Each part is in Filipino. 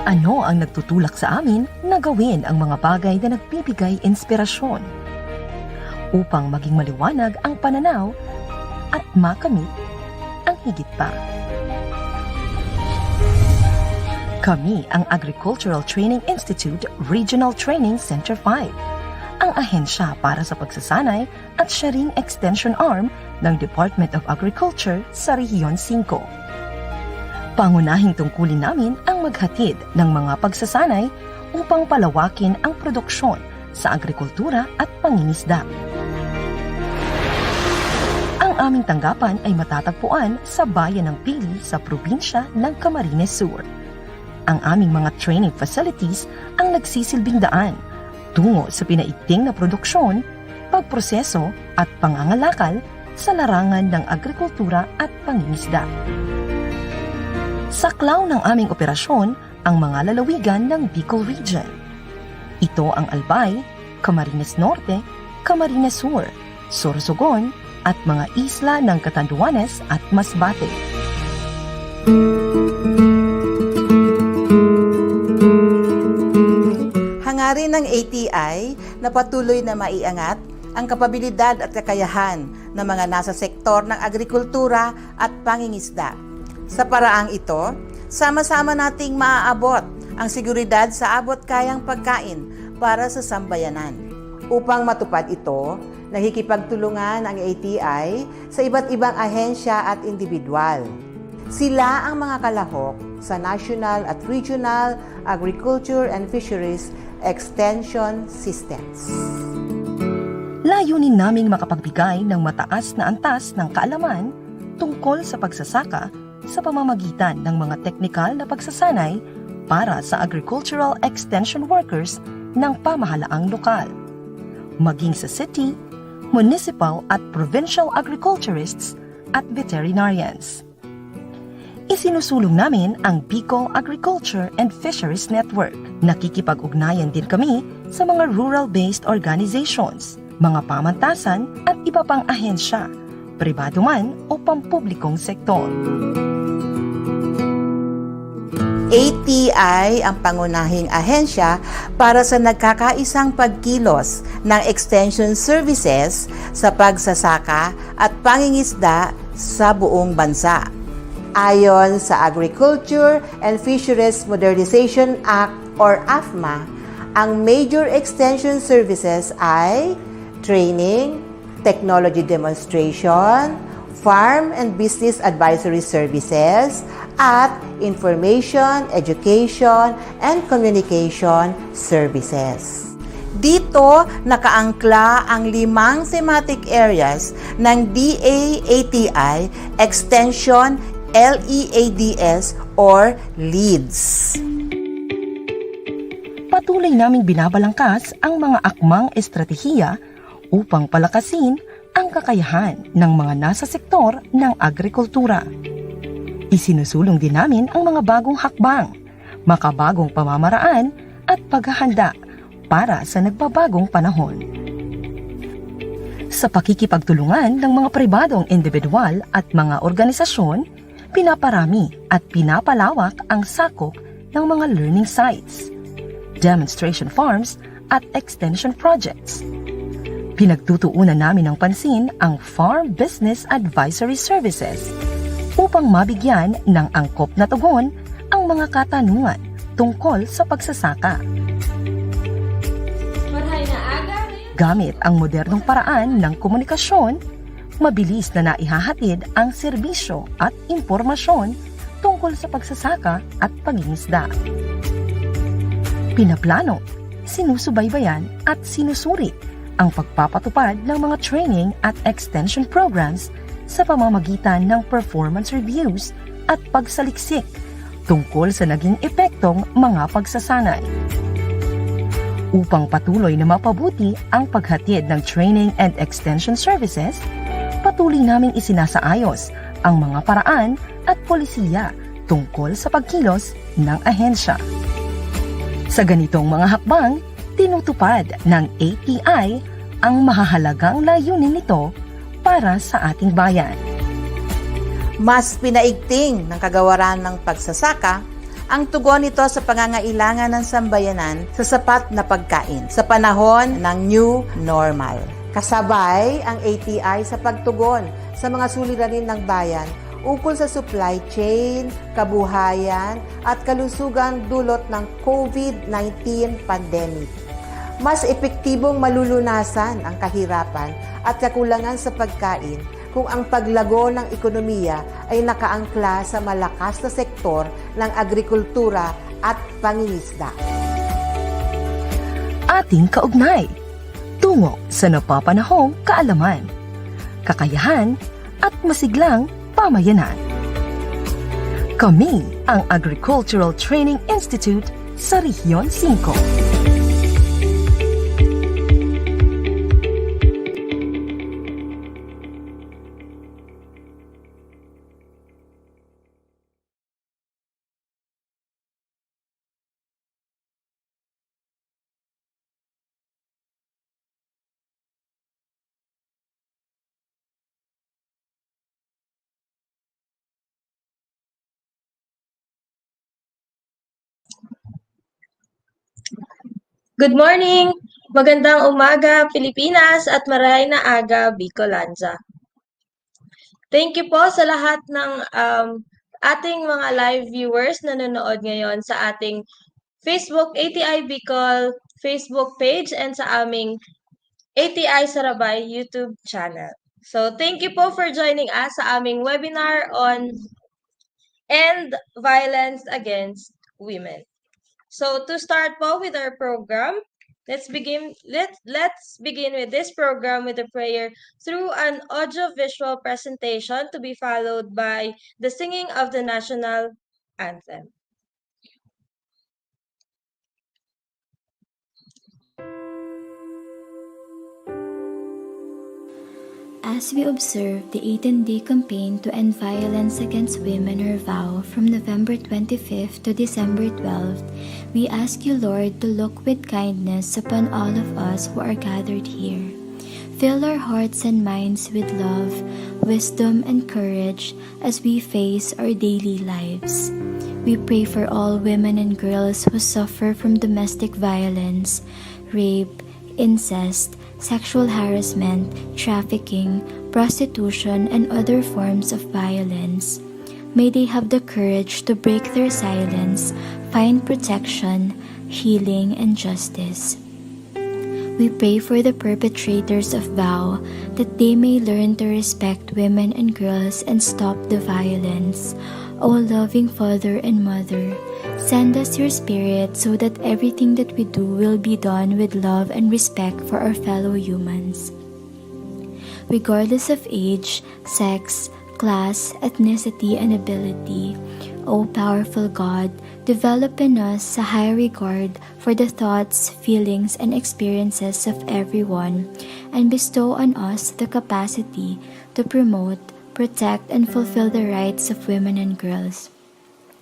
Ano ang nagtutulak sa amin na gawin ang mga bagay na nagbibigay inspirasyon upang maging maliwanag ang pananaw at makamit ang higit pa? Kami ang Agricultural Training Institute Regional Training Center 5, ang ahensya para sa pagsasanay at siya ring extension arm ng Department of Agriculture sa Rehiyon 5. Pangunahing tungkulin namin ang maghatid ng mga pagsasanay upang palawakin ang produksyon sa agrikultura at pangingisda. Ang aming tanggapan ay matatagpuan sa bayan ng Pili sa probinsya ng Camarines Sur. Ang aming mga training facilities ang nagsisilbing daan tungo sa pinaigting na produksyon, pagproseso at pangangalakal sa larangan ng agrikultura at pangingisda. Saklaw ng aming operasyon ang mga lalawigan ng Bicol Region. Ito ang Albay, Camarines Norte, Camarines Sur, Sorsogon at mga isla ng Catanduanes at Masbate. Hangarin ng ATI na patuloy na maiangat ang kapabilidad at kakayahan ng mga nasa sektor ng agrikultura at pangingisda. Sa paraang ito, sama-sama nating maaabot ang seguridad sa abot-kayang pagkain para sa sambayanan. Upang matupad ito, nakikipagtulungan ang ATI sa iba't ibang ahensya at individual. Sila ang mga kalahok sa National at Regional Agriculture and Fisheries Extension Systems. Layunin naming makapagbigay ng mataas na antas ng kaalaman tungkol sa pagsasaka sa pamamagitan ng mga teknikal na pagsasanay para sa agricultural extension workers ng pamahalaang lokal, maging sa city, municipal at provincial agriculturists at veterinarians. Isinusulong namin ang Bicol Agriculture and Fisheries Network. Nakikipag-ugnayan din kami sa mga rural-based organizations, mga pamantasan at iba pang ahensya, pribado man o pampublikong sektor. ATI ang pangunahing ahensya para sa nagkakaisang pagkilos ng extension services sa pagsasaka at pangingisda sa buong bansa. Ayon sa Agriculture and Fisheries Modernization Act or AFMA, ang major extension services ay training, technology demonstration, farm and business advisory services, at information, education, and communication services. Dito nakaangkla ang 5 thematic areas ng DA-ATI Extension LEADS or LEADS. Patuloy naming binabalangkas ang mga akmang estratehiya upang palakasin ang kakayahan ng mga nasa sektor ng agrikultura. Isinusulong din namin ang mga bagong hakbang, makabagong pamamaraan at paghahanda para sa nagbabagong panahon. Sa pakikipagtulungan ng mga pribadong individual at mga organisasyon, pinaparami at pinapalawak ang sakop ng mga learning sites, demonstration farms at extension projects. Pinagtutuunan namin ng pansin ang Farm Business Advisory Services upang mabigyan ng angkop na tugon ang mga katanungan tungkol sa pagsasaka. Gamit ang modernong paraan ng komunikasyon, mabilis na naihahatid ang serbisyo at impormasyon tungkol sa pagsasaka at pangingisda. Pinaplano, sinusubaybayan at sinusuri ang pagpapatupad ng mga training at extension programs sa pamamagitan ng performance reviews at pagsaliksik tungkol sa naging epektong mga pagsasanay. Upang patuloy na mapabuti ang paghatid ng training and extension services, patuloy naming isinasaayos ang mga paraan at polisiya tungkol sa pagkilos ng ahensya. Sa ganitong mga hakbang, tinutupad ng ATI ang mahahalagang layunin nito para sa ating bayan. Mas pinaigting ng kagawaran ng pagsasaka ang tugon nito sa pangangailangan ng sambayanan sa sapat na pagkain sa panahon ng new normal. Kasabay ang ATI sa pagtugon sa mga suliranin ng bayan ukol sa supply chain, kabuhayan at kalusugan dulot ng COVID-19 pandemic. Mas epektibong malulunasan ang kahirapan at kakulangan sa pagkain kung ang paglago ng ekonomiya ay nakaangkla sa malakas na sektor ng agrikultura at pangingisda. Ating kaugnay, tungo sa napapanahong kaalaman, kakayahan at masiglang pamayanan. Kami ang Agricultural Training Institute sa Rehiyon 5. Good morning! Magandang umaga, Pilipinas at maray na aga, Bicolanza. Thank you po sa lahat ng ating mga live viewers na nanonood ngayon sa ating Facebook ATI Bicol Facebook page and sa aming ATI Sarabay YouTube channel. So thank you po for joining us sa aming webinar on End Violence Against Women. So to start po with our program, let's begin with this program with a prayer through an audio-visual presentation to be followed by the singing of the national anthem. As we observe the 18-day campaign to end violence against women or VOW from November 25th to December 12th, we ask you, Lord, to look with kindness upon all of us who are gathered here. Fill our hearts and minds with love, wisdom, and courage as we face our daily lives. We pray for all women and girls who suffer from domestic violence, rape, incest, sexual harassment, trafficking, prostitution, and other forms of violence. May they have the courage to break their silence, find protection, healing, and justice. We pray for the perpetrators of VOW that they may learn to respect women and girls and stop the violence. O loving Father and Mother, send us your Spirit so that everything that we do will be done with love and respect for our fellow humans. Regardless of age, sex, class, ethnicity, and ability, O powerful God, develop in us a high regard for the thoughts, feelings, and experiences of everyone, and bestow on us the capacity to promote, protect, and fulfill the rights of women and girls.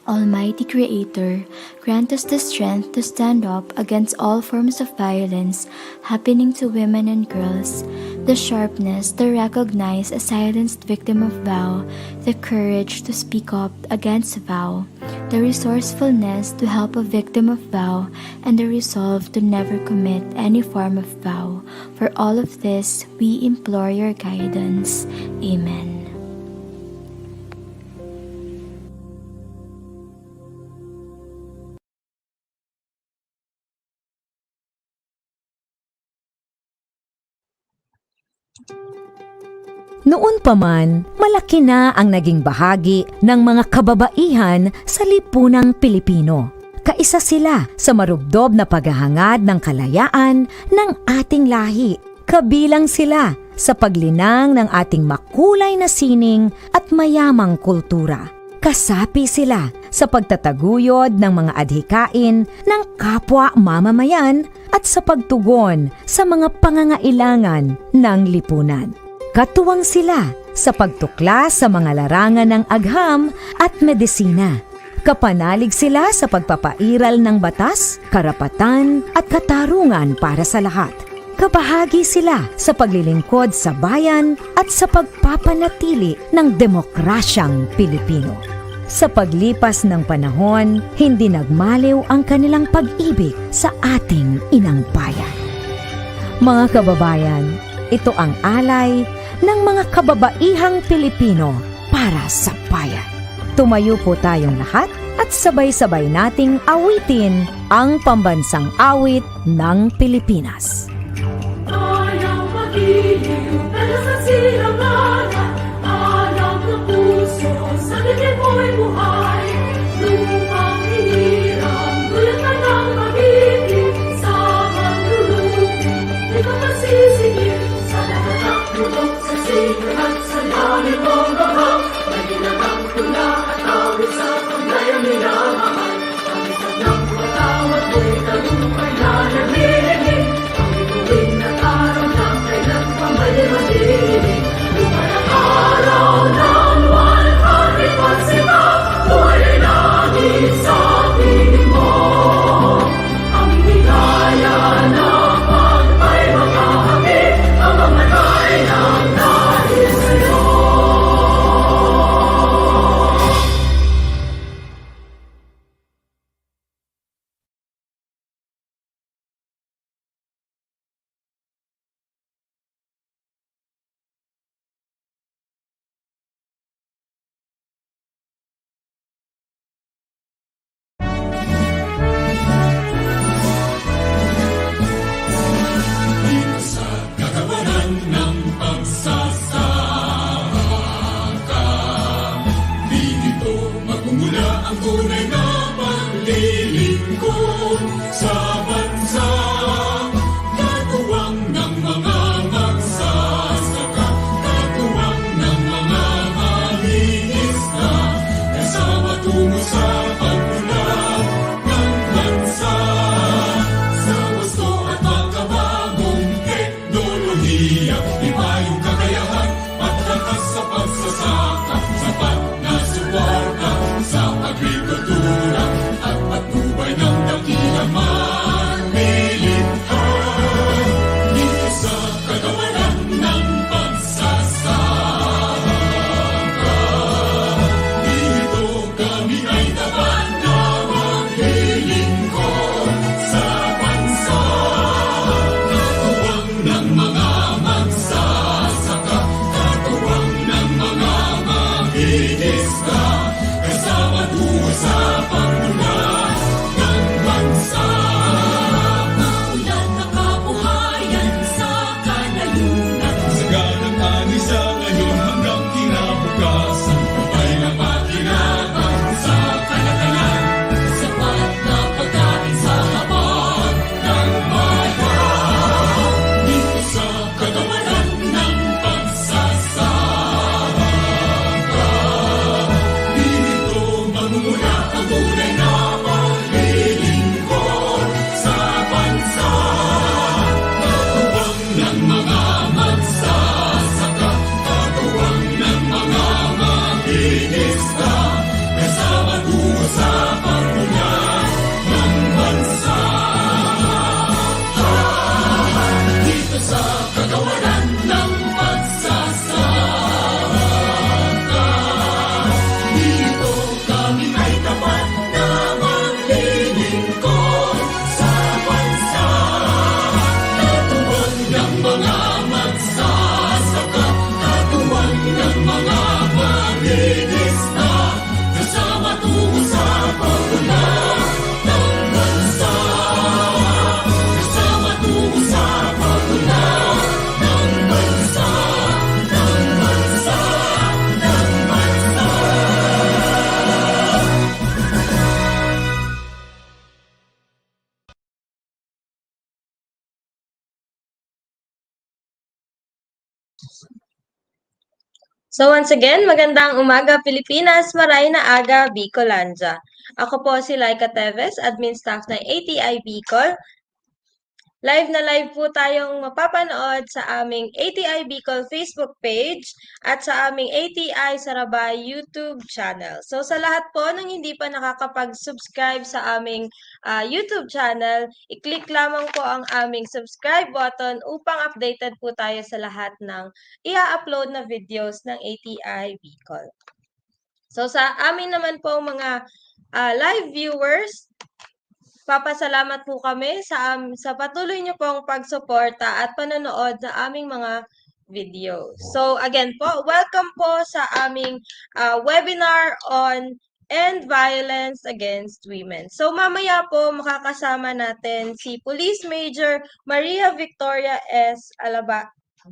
Almighty Creator, grant us the strength to stand up against all forms of violence happening to women and girls, the sharpness to recognize a silenced victim of VOW, the courage to speak up against VOW, the resourcefulness to help a victim of VOW, and the resolve to never commit any form of VOW. For all of this, we implore your guidance. Amen. Noon pa man, malaki na ang naging bahagi ng mga kababaihan sa lipunang Pilipino. Kaisa sila sa marubdob na paghahangad ng kalayaan ng ating lahi. Kabilang sila sa paglinang ng ating makulay na sining at mayamang kultura. Kasapi sila sa pagtataguyod ng mga adhikain ng kapwa mamamayan at sa pagtugon sa mga pangangailangan ng lipunan. Katuwang sila sa pagtuklas sa mga larangan ng agham at medisina. Kapanalig sila sa pagpapairal ng batas, karapatan at katarungan para sa lahat. Magkabahagi sila sa paglilingkod sa bayan at sa pagpapanatili ng demokrasyang Pilipino. Sa paglipas ng panahon, hindi nagmaliw ang kanilang pag-ibig sa ating inang bayan. Mga kababayan, ito ang alay ng mga kababaihang Pilipino para sa bayan. Tumayo po tayong lahat at sabay-sabay nating awitin ang pambansang awit ng Pilipinas. Ayaw magiliw, pero sa silanganan, ayaw ng puso, sa bibig mo'y buhay. Lupang hiniram, gulot ka ng magiging, sa manlulupin, di ka masisingil. Sa lahat ng tulog, sa sigaw at sa lalim mong babang, maginagang tula at awit sa paglayang minamahal. Ang isang ng matawag mo'y talumpay na nabibigin. Tuwing nag-araw na kailan pa may madilim. Lumayang araw ng 145, buhay ay langit sa piling mo. Ang higaya na pag ay makakamit, ang mga ay ng dahil sa'yo. So once again, magandang umaga Pilipinas, maray na aga Bicolandia. Ako po si Laika Teves, admin staff ng ATI Bicol. Live na live po tayong mapapanood sa aming ATI Bicol Facebook page at sa aming ATI Sarabay YouTube channel. So sa lahat po ng hindi pa nakakapag-subscribe sa aming YouTube channel, i-click lamang po ang aming subscribe button upang updated po tayo sa lahat ng i-upload na videos ng ATI Bicol. So sa amin naman po mga live viewers, papasalamat po kami sa patuloy niyo pong pagsuporta at panonood sa aming mga video. So again po, welcome po sa aming webinar on End Violence Against Women. So mamaya po makakasama natin si Police Major Maria Victoria S.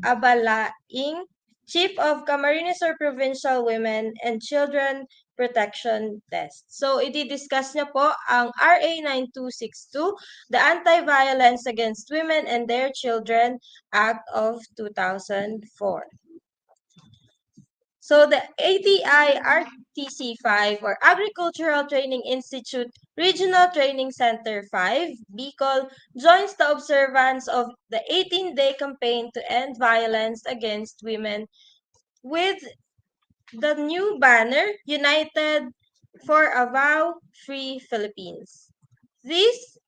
Abalaing, Chief of Camarines Sur Provincial Women and Children Protection Test. So, i-discuss niya po ang RA 9262, the Anti-Violence Against Women and Their Children Act of 2004. So, the ATI RTC 5 or Agricultural Training Institute Regional Training Center 5, Bicol, joins the observance of the 18-day campaign to end violence against women with the new banner, United for a Vow-Free Philippines. This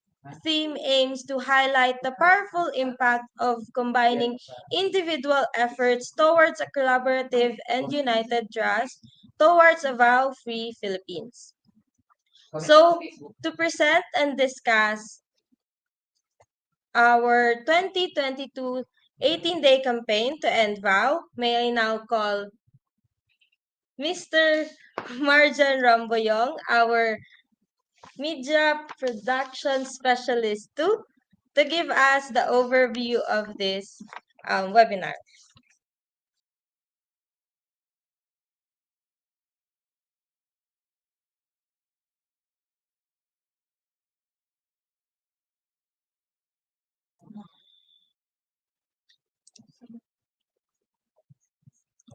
theme aims to highlight the powerful impact of combining individual efforts towards a collaborative and united trust towards a vow-free Philippines. So, to present and discuss our 2022 18-day campaign to end vow, may I now call Mr. Marjan Ramboyong, our media production specialist, to give us the overview of this webinar.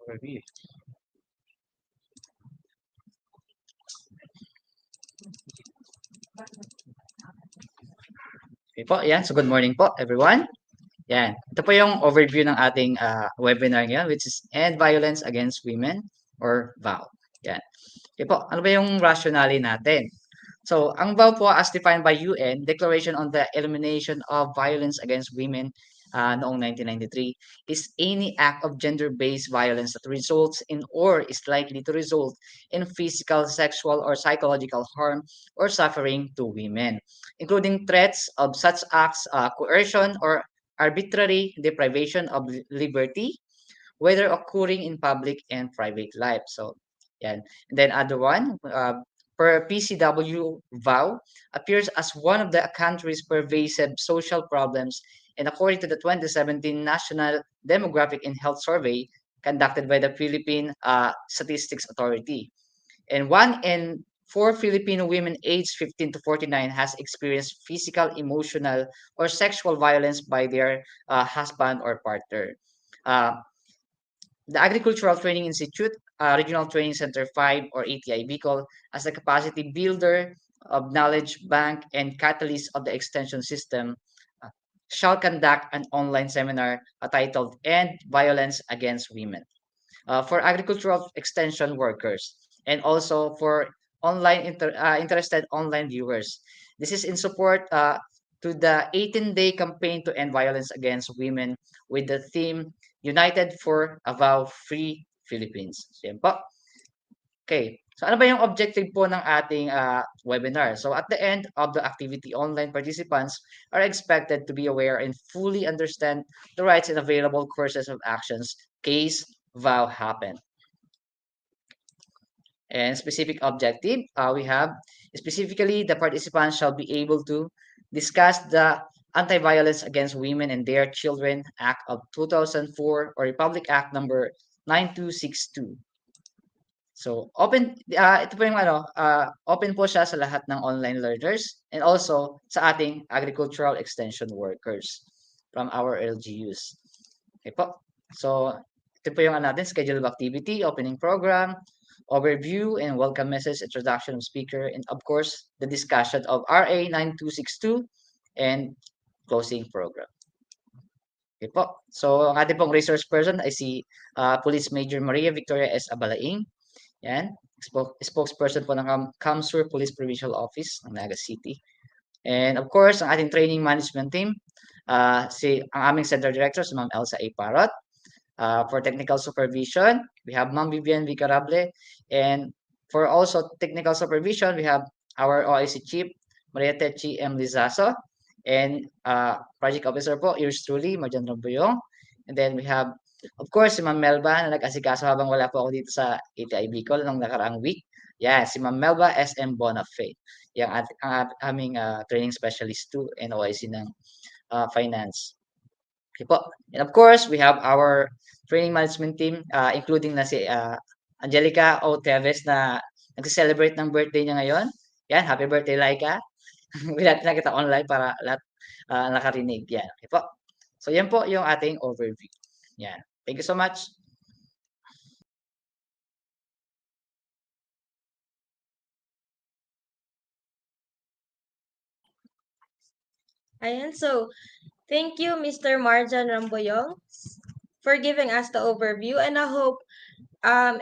Overview. Okay po, yan. So good morning po everyone. Yan. Ito po yung overview ng ating webinar ngayon, which is End Violence Against Women or VOW. Yan. Okay po, ano ba yung rationale natin? So, ang VOW po as defined by UN, Declaration on the Elimination of Violence Against Women noong 1993, is any act of gender-based violence that results in or is likely to result in physical, sexual, or psychological harm or suffering to women, including threats of such acts, coercion, or arbitrary deprivation of liberty, whether occurring in public and private life. So, yan. And then other one, per PCW vow appears as one of the country's pervasive social problems, and according to the 2017 National Demographic and Health Survey conducted by the Philippine Statistics Authority. And 1 in 4 Filipino women aged 15 to 49 has experienced physical, emotional, or sexual violence by their husband or partner. The Agricultural Training Institute, Regional Training Center 5 or ATI Bicol, as a capacity builder of knowledge bank and catalyst of the extension system, shall conduct an online seminar titled End Violence Against Women for agricultural extension workers and also for interested online viewers. This is in support to the 18-day campaign to end violence against women with the theme United for a Vow-Free Philippines. So, yan po. Okay. So ano ba yung objective po ng ating webinar? So at the end of the activity, online participants are expected to be aware and fully understand the rights and available courses of actions case vow happen. And specific objective, we have specifically the participants shall be able to discuss the Anti-Violence Against Women and Their Children Act of 2004 or Republic Act number 9262. So open ito po yung open po siya sa lahat ng online learners and also sa ating agricultural extension workers from our LGUs. Okay po. So ito po yung natin schedule of activity, opening program, overview and welcome message, introduction of speaker, and of course the discussion of RA 9262 and closing program. Okay po. So, ang ating pong resource person ay si Police Major Maria Victoria S. Abalaing. Yan. Spokesperson po ng Kamsur Police Provincial Office ng Naga City. And of course, ang ating training management team, ang aming Center Director, si Ma'am Elsa A. Parot. For technical supervision, we have Ma'am Vivian Vicarable. And for also technical supervision, we have our OIC Chief, Maria Techi M. Lizaso. And project officer po, yours truly, Marjan Rambuyong. And then we have, of course, si Ma'am Melba na nag-asikaso habang wala po ako dito sa ATI Bicol nung nakaraang week. Yeah, si Ma'am Melba SM Bonafé. Yung ang aming training specialist too and OIC ng finance. Okay po. And of course, we have our training management team, including na si Angelica O. Teves na nagse-celebrate ng birthday niya ngayon. Yan, happy birthday, Laika. Lahat na kita online para lahat nakarinig. Yan. Okay po. So, yan po yung ating overview. Yan. Thank you so much. Ayan, so thank you, Mr. Marjan Ramboyong, for giving us the overview. And I hope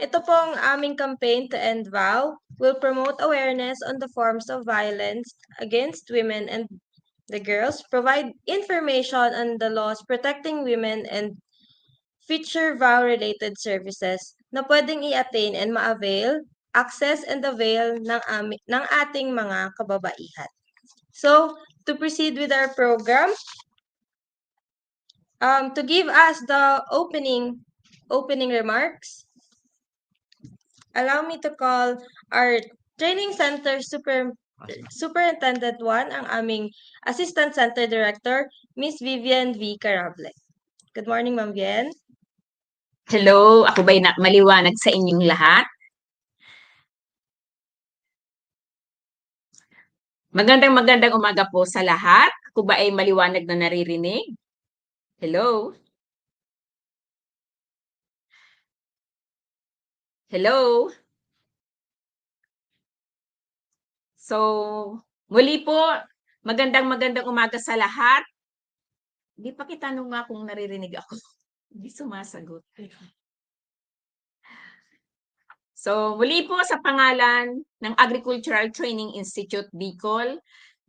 ito pong aming campaign to end VOW will promote awareness on the forms of violence against women and the girls, provide information on the laws protecting women, and feature VOW-related services na pwedeng i-attain and ma-avail, access and avail ng ating mga kababaihan. So, to proceed with our program, to give us the opening remarks, allow me to call our Training Center Superintendent 1, ang aming Assistant Center Director, Miss Vivian V. Carable. Good morning, Ma'am Vien. Hello, ako ba'y maliwanag sa inyong lahat? Magandang umaga po sa lahat. Ako ba ay maliwanag na naririnig? Hello? Hello? So, muli po, magandang umaga sa lahat. Hindi pa kitanong nga kung naririnig ako. Hindi sumasagot. So, muli po sa pangalan ng Agricultural Training Institute Bicol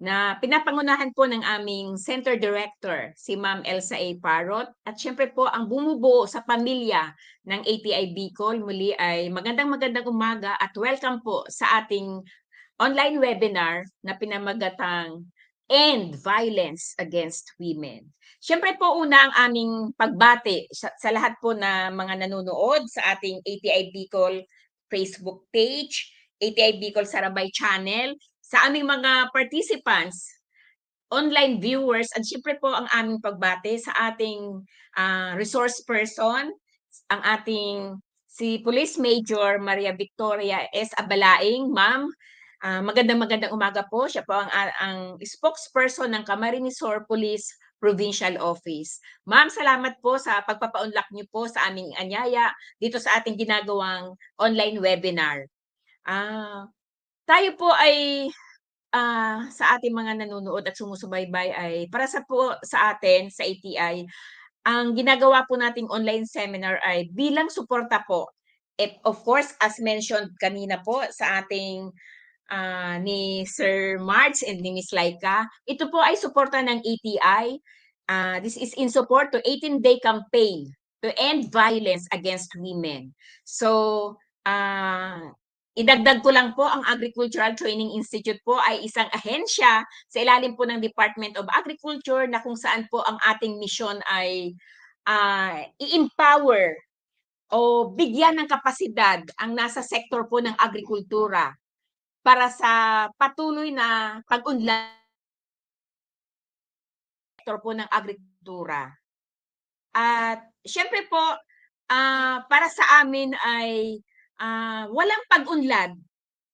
na pinapangunahan po ng aming Center Director, si Ma'am Elsa A. Parot. At syempre po, ang bumubuo sa pamilya ng ATI Bicol, muli ay magandang umaga at welcome po sa ating online webinar na pinamagatang End Violence Against Women. Syempre po una ang aming pagbati sa lahat po na mga nanonood sa ating ATI Bicol Facebook page, ATI Bicol Sarabay Channel, sa aming mga participants, online viewers, at syempre po ang aming pagbati sa ating resource person, ang ating si Police Major Maria Victoria S. Abalaing. Ma'am, magandang umaga po. Siya po ang spokesperson ng Camarines Sur Police Provincial Office. Ma'am, salamat po sa pagpapaunlak niyo po sa aming anyaya dito sa ating ginagawang online webinar. Tayo po ay sa ating mga nanonood at sumusubaybay ay para sa atin sa ATI, ang ginagawa po nating online seminar ay bilang suporta po. At of course, as mentioned kanina po sa ating ni Sir March and ni Miss Laika, ito po ay suporta ng ATI. This is in support to 18-day campaign to end violence against women. So, idagdag ko lang po, ang Agricultural Training Institute po ay isang ahensya sa ilalim po ng Department of Agriculture na kung saan po ang ating mission ay i-empower o bigyan ng kapasidad ang nasa sektor po ng agrikultura para sa patuloy na pag-unlad sektor po ng agrikultura. At syempre po, para sa amin ay walang pag-unlad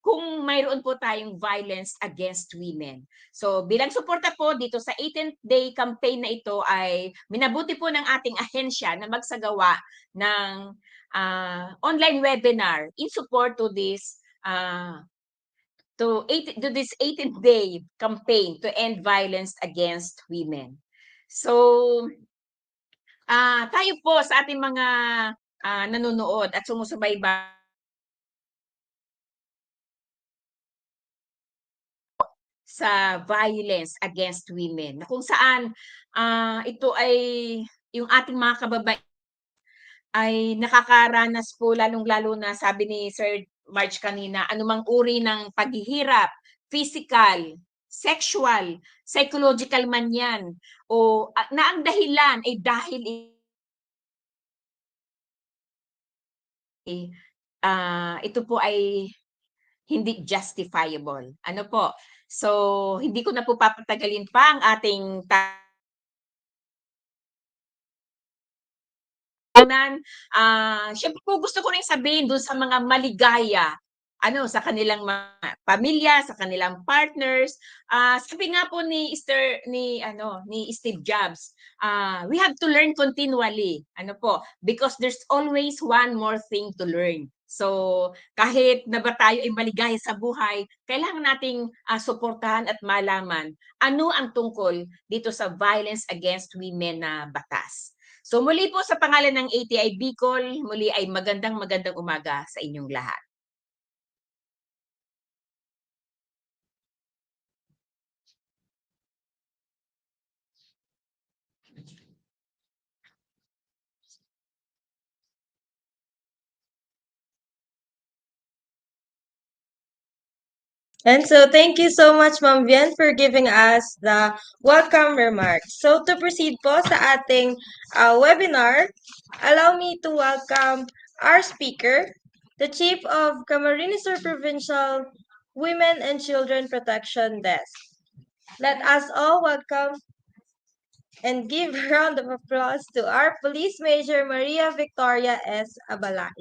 kung mayroon po tayong violence against women. So bilang suporta po dito sa 18th-day campaign na ito ay minabuti po ng ating ahensya na magsagawa ng online webinar in support to this 18th day campaign to end violence against women. So, tayo po sa ating mga nanonood at sumusubaybay sa violence against women, na kung saan ito ay yung ating mga kababayan ay nakakaranas po, lalong-lalo na sabi ni Sir March kanina, anumang uri ng paghihirap, physical, sexual, psychological man yan, o na ang dahilan ay dahil ito po ay hindi justifiable. Ano po? So, hindi ko na po papatagalin pa ang ating siyempre po gusto ko rin sabihin dun sa mga maligaya, sa kanilang mga pamilya, sa kanilang partners. Sabi nga po ni Steve Jobs, we have to learn continually. Because there's always one more thing to learn. So, kahit na ba tayo ay maligaya sa buhay, kailangan nating suportahan at malaman ano ang tungkol dito sa violence against women na batas. So muli po sa pangalan ng ATI Bicol, muli ay magandang umaga sa inyong lahat. And so thank you so much, Ma'am Vian, for giving us the welcome remarks. So to proceed po sa ating webinar, allow me to welcome our speaker, the Chief of Camarines Sur Provincial Women and Children Protection Desk. Let us all welcome and give a round of applause to our Police Major Maria Victoria S. Abalay.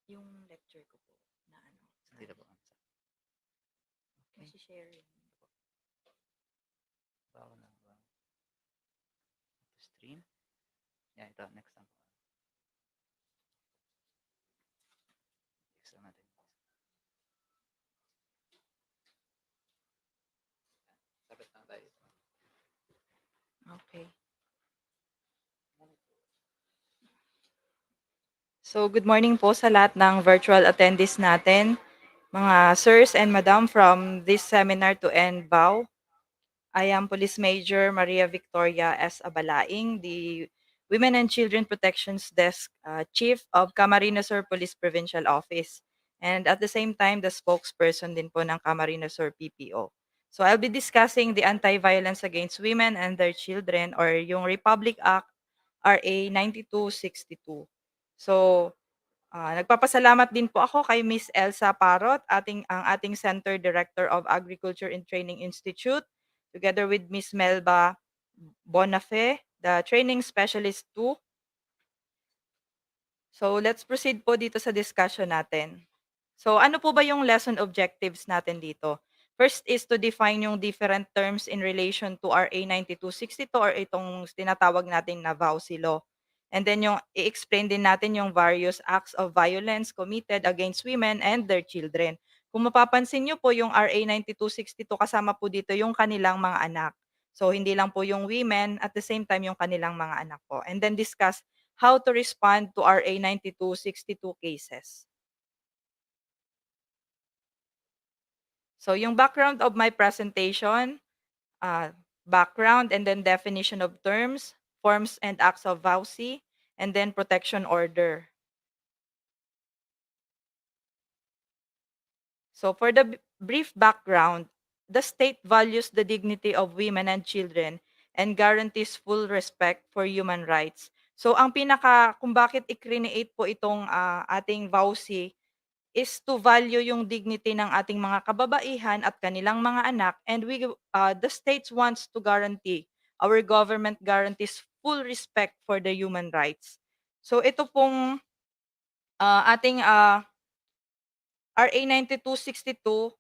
Yung lecture ko po na ano. Dito po. Kasi share yun. Bago na. Stream. Yeah, ito. Next time. Next time natin. Sabit lang tayo. Okay. So, good morning po sa lahat ng virtual attendees natin. Mga sirs and madam from this seminar to end BAW. I am Police Major Maria Victoria S. Abalaing, the Women and Children Protections Desk Chief of Camarines Sur Police Provincial Office. And at the same time, the spokesperson din po ng Camarines Sur PPO. So I'll be discussing the Anti-Violence Against Women and Their Children or yung Republic Act RA 9262. So Nagpapasalamat din po ako kay Miss Elsa Parot, ang ating Center Director of Agriculture and Training Institute, together with Miss Melba Bonafe, the Training Specialist 2. So let's proceed po dito sa discussion natin. So ano po ba yung lesson objectives natin dito? First is to define yung different terms in relation to RA 9262 or itong tinatawag natin na VAUSI law. And then yung i-explain din natin yung various acts of violence committed against women and their children. Kung mapapansin nyo po yung RA 9262 kasama po dito yung kanilang mga anak. So hindi lang po yung women, at the same time yung kanilang mga anak po. And then discuss how to respond to RA 9262 cases. So yung background of my presentation, background and then definition of terms, forms and acts of VAUSI, and then protection order. So for the brief background, the state values the dignity of women and children and guarantees full respect for human rights. So ang kung bakit i-create po itong ating VAUSI is to value yung dignity ng ating mga kababaihan at kanilang mga anak, and the states wants to guarantee, our government guarantees full respect for the human rights. So ito pong ating RA 9262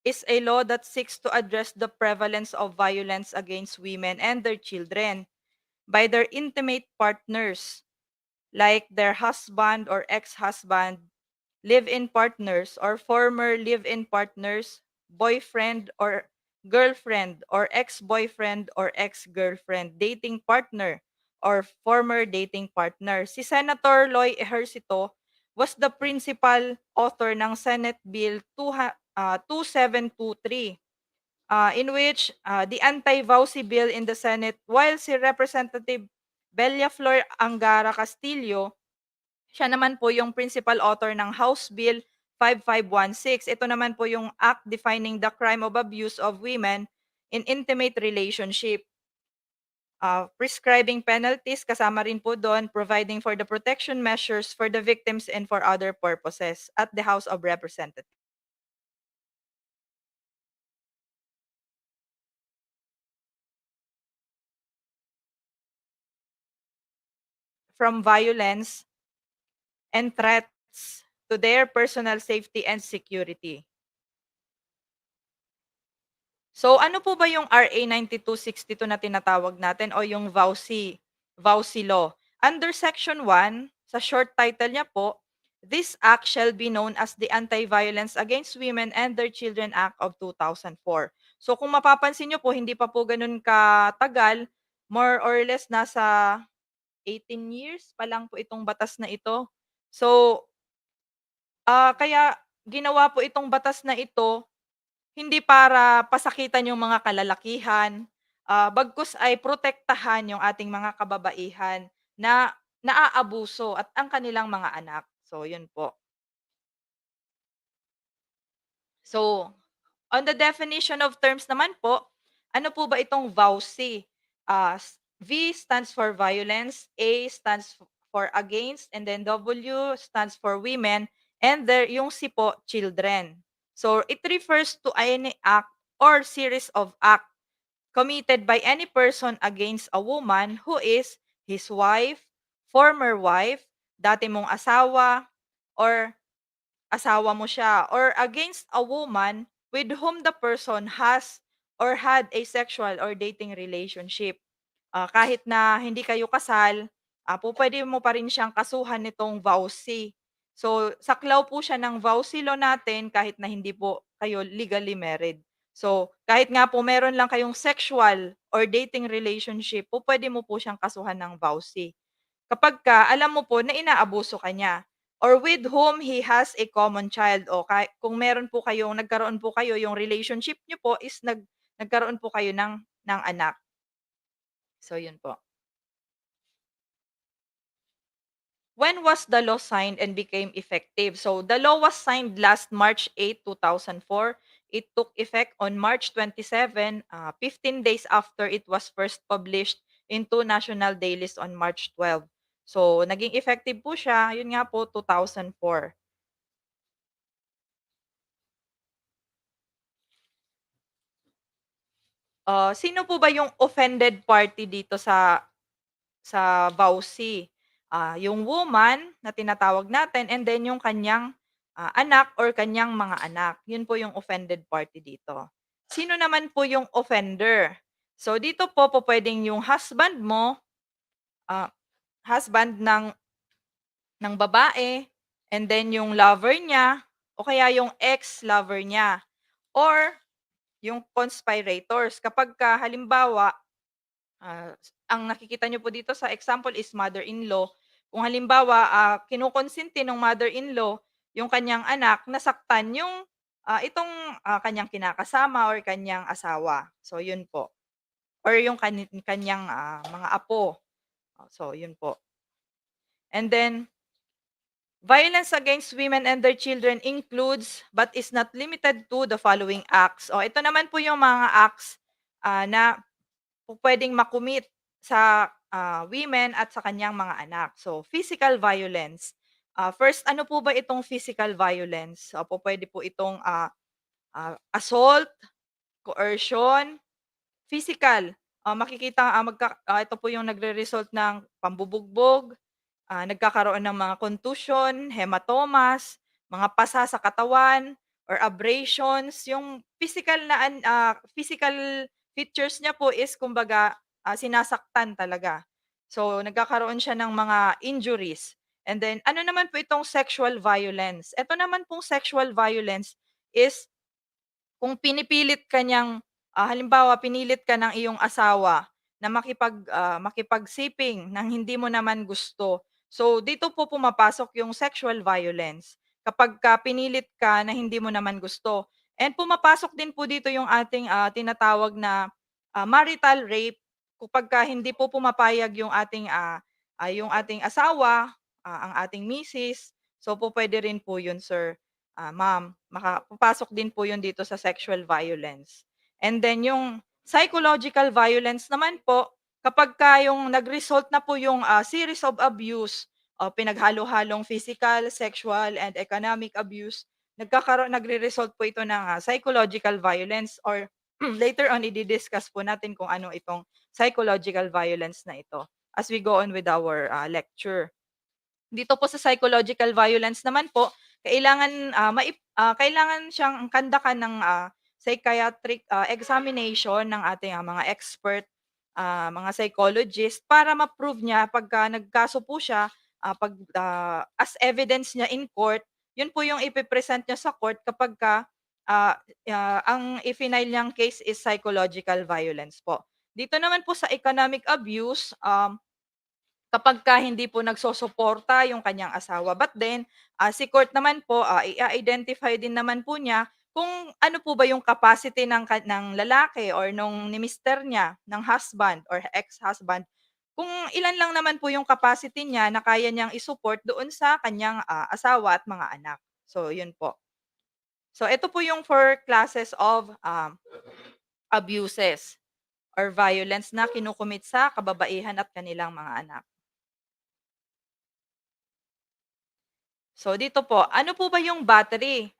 is a law that seeks to address the prevalence of violence against women and their children by their intimate partners, like their husband or ex-husband, live-in partners or former live-in partners, boyfriend or girlfriend or ex-boyfriend or ex-girlfriend, dating partner or former dating partner. Si Senator Loy Ejercito was the principal author ng Senate Bill 2723, in which the anti-VAUSI bill in the Senate, while si Representative Bella Flor Angara Castillo, siya naman po yung principal author ng House Bill 5516. Ito naman po yung act defining the crime of abuse of women in intimate relationship. Prescribing penalties, kasama rin po doon, providing for the protection measures for the victims and for other purposes at the House of Representatives. From violence and threats to their personal safety and security. So ano po ba yung RA 9262 na tinatawag natin o yung VAUSI law? Under Section 1, sa short title niya po, this act shall be known as the Anti-Violence Against Women and Their Children Act of 2004. So kung mapapansin niyo po, hindi pa po ganun katagal, more or less nasa 18 years pa lang po itong batas na ito. So kaya ginawa po itong batas na ito hindi para pasakitan yung mga kalalakihan, bagkus ay protektahan yung ating mga kababaihan na naaabuso at ang kanilang mga anak. So, yun po. So, on the definition of terms naman po, ano po ba itong VAUSI? V stands for violence, A stands for against, and then W stands for women, and yung C po, children. So, it refers to any act or series of acts committed by any person against a woman who is his wife, former wife, dati mong asawa, or asawa mo siya, or against a woman with whom the person has or had a sexual or dating relationship. Kahit na hindi kayo kasal, pwede mo pa rin siyang kasuhan nitong VAUSI. So, saklaw po siya ng VAUSI law natin kahit na hindi po kayo legally married. So, kahit nga po meron lang kayong sexual or dating relationship, pwede mo po siyang kasuhan ng VAUSI. Kapagka alam mo po na inaabuso ka niya or with whom he has a common child, o kung meron po kayong nagkaroon po kayo, yung relationship niyo po is nagkaroon po kayo ng anak. So, yun po. When was the law signed and became effective? So, the law was signed last March 8, 2004. It took effect on March 27, 15 days after it was first published in two national dailies on March 12. So, naging effective po siya, yun nga po, 2004. Sino po ba yung offended party dito sa VAUSI? Yung woman na tinatawag natin and then yung kanyang, anak or kanyang mga anak. Yun po yung offended party dito. Sino naman po yung offender? So, dito po pupuwedeng yung husband mo, husband ng babae, and then yung lover niya o kaya yung ex-lover niya or yung conspirators. Kapagka halimbawa, ang nakikita niyo po dito sa example is mother-in-law. Kung halimbawa, kinokonsente ng mother-in-law yung kanyang anak nasaktan yung, itong, kanyang kinakasama or kanyang asawa. So, yun po. Or yung kanyang, mga apo. So, yun po. And then, violence against women and their children includes but is not limited to the following acts. Ito naman po yung mga acts, na pupuwedeng makumit sa, women at sa kanyang mga anak. So, physical violence. First, ano po ba itong physical violence? Pupuwede po itong, assault, coercion, physical. Makikita, ito po yung nagre-result ng pambubugbog, nagkakaroon ng mga contusion, hematomas, mga pasa sa katawan, or abrasions. Yung physical features niya po is kumbaga, sinasaktan talaga. So, nagkakaroon siya ng mga injuries. And then, ano naman po itong sexual violence? Ito naman pong sexual violence is kung pinipilit ka niyang, halimbawa pinilit ka ng iyong asawa na makipagsiping ng hindi mo naman gusto. So, dito po pumapasok yung sexual violence, kapagka pinilit ka na hindi mo naman gusto. And pumapasok din po dito yung ating, tinatawag na, marital rape, kapagka hindi po pumapayag yung ating asawa, ang ating misis. So, pupuwede rin po yun, sir. Ma'am, papasok din po 'yun dito sa sexual violence. And then yung psychological violence naman po, kapagka yung nag-result na po yung, series of abuse, pinaghalo-halong physical, sexual, and economic abuse, nagre-result po ito ng, psychological violence or later on i-di-discuss po natin kung ano itong psychological violence na ito as we go on with our, lecture. Dito po sa psychological violence naman po, kailangan siyang kandakan ng, psychiatric, examination ng ating, mga expert, mga psychologist para ma-prove niya pagka nagkaso po siya, as evidence niya in court, yun po yung ipe-present niya sa court kapagka, ang i-file niyang case is psychological violence po. Dito naman po sa economic abuse, kapagka hindi po nagsusuporta yung kanyang asawa. But then, si court naman po, i-identify din naman po niya kung ano po ba yung capacity ng lalaki or ni mister niya, ng husband or ex-husband, kung ilan lang naman po yung capacity niya na kaya niyang i-support doon sa kanyang, asawa at mga anak. So, yun po. So, ito po yung 4 classes of, abuses or violence na kinukumit sa kababaihan at kanilang mga anak. So dito po, ano po ba yung battery?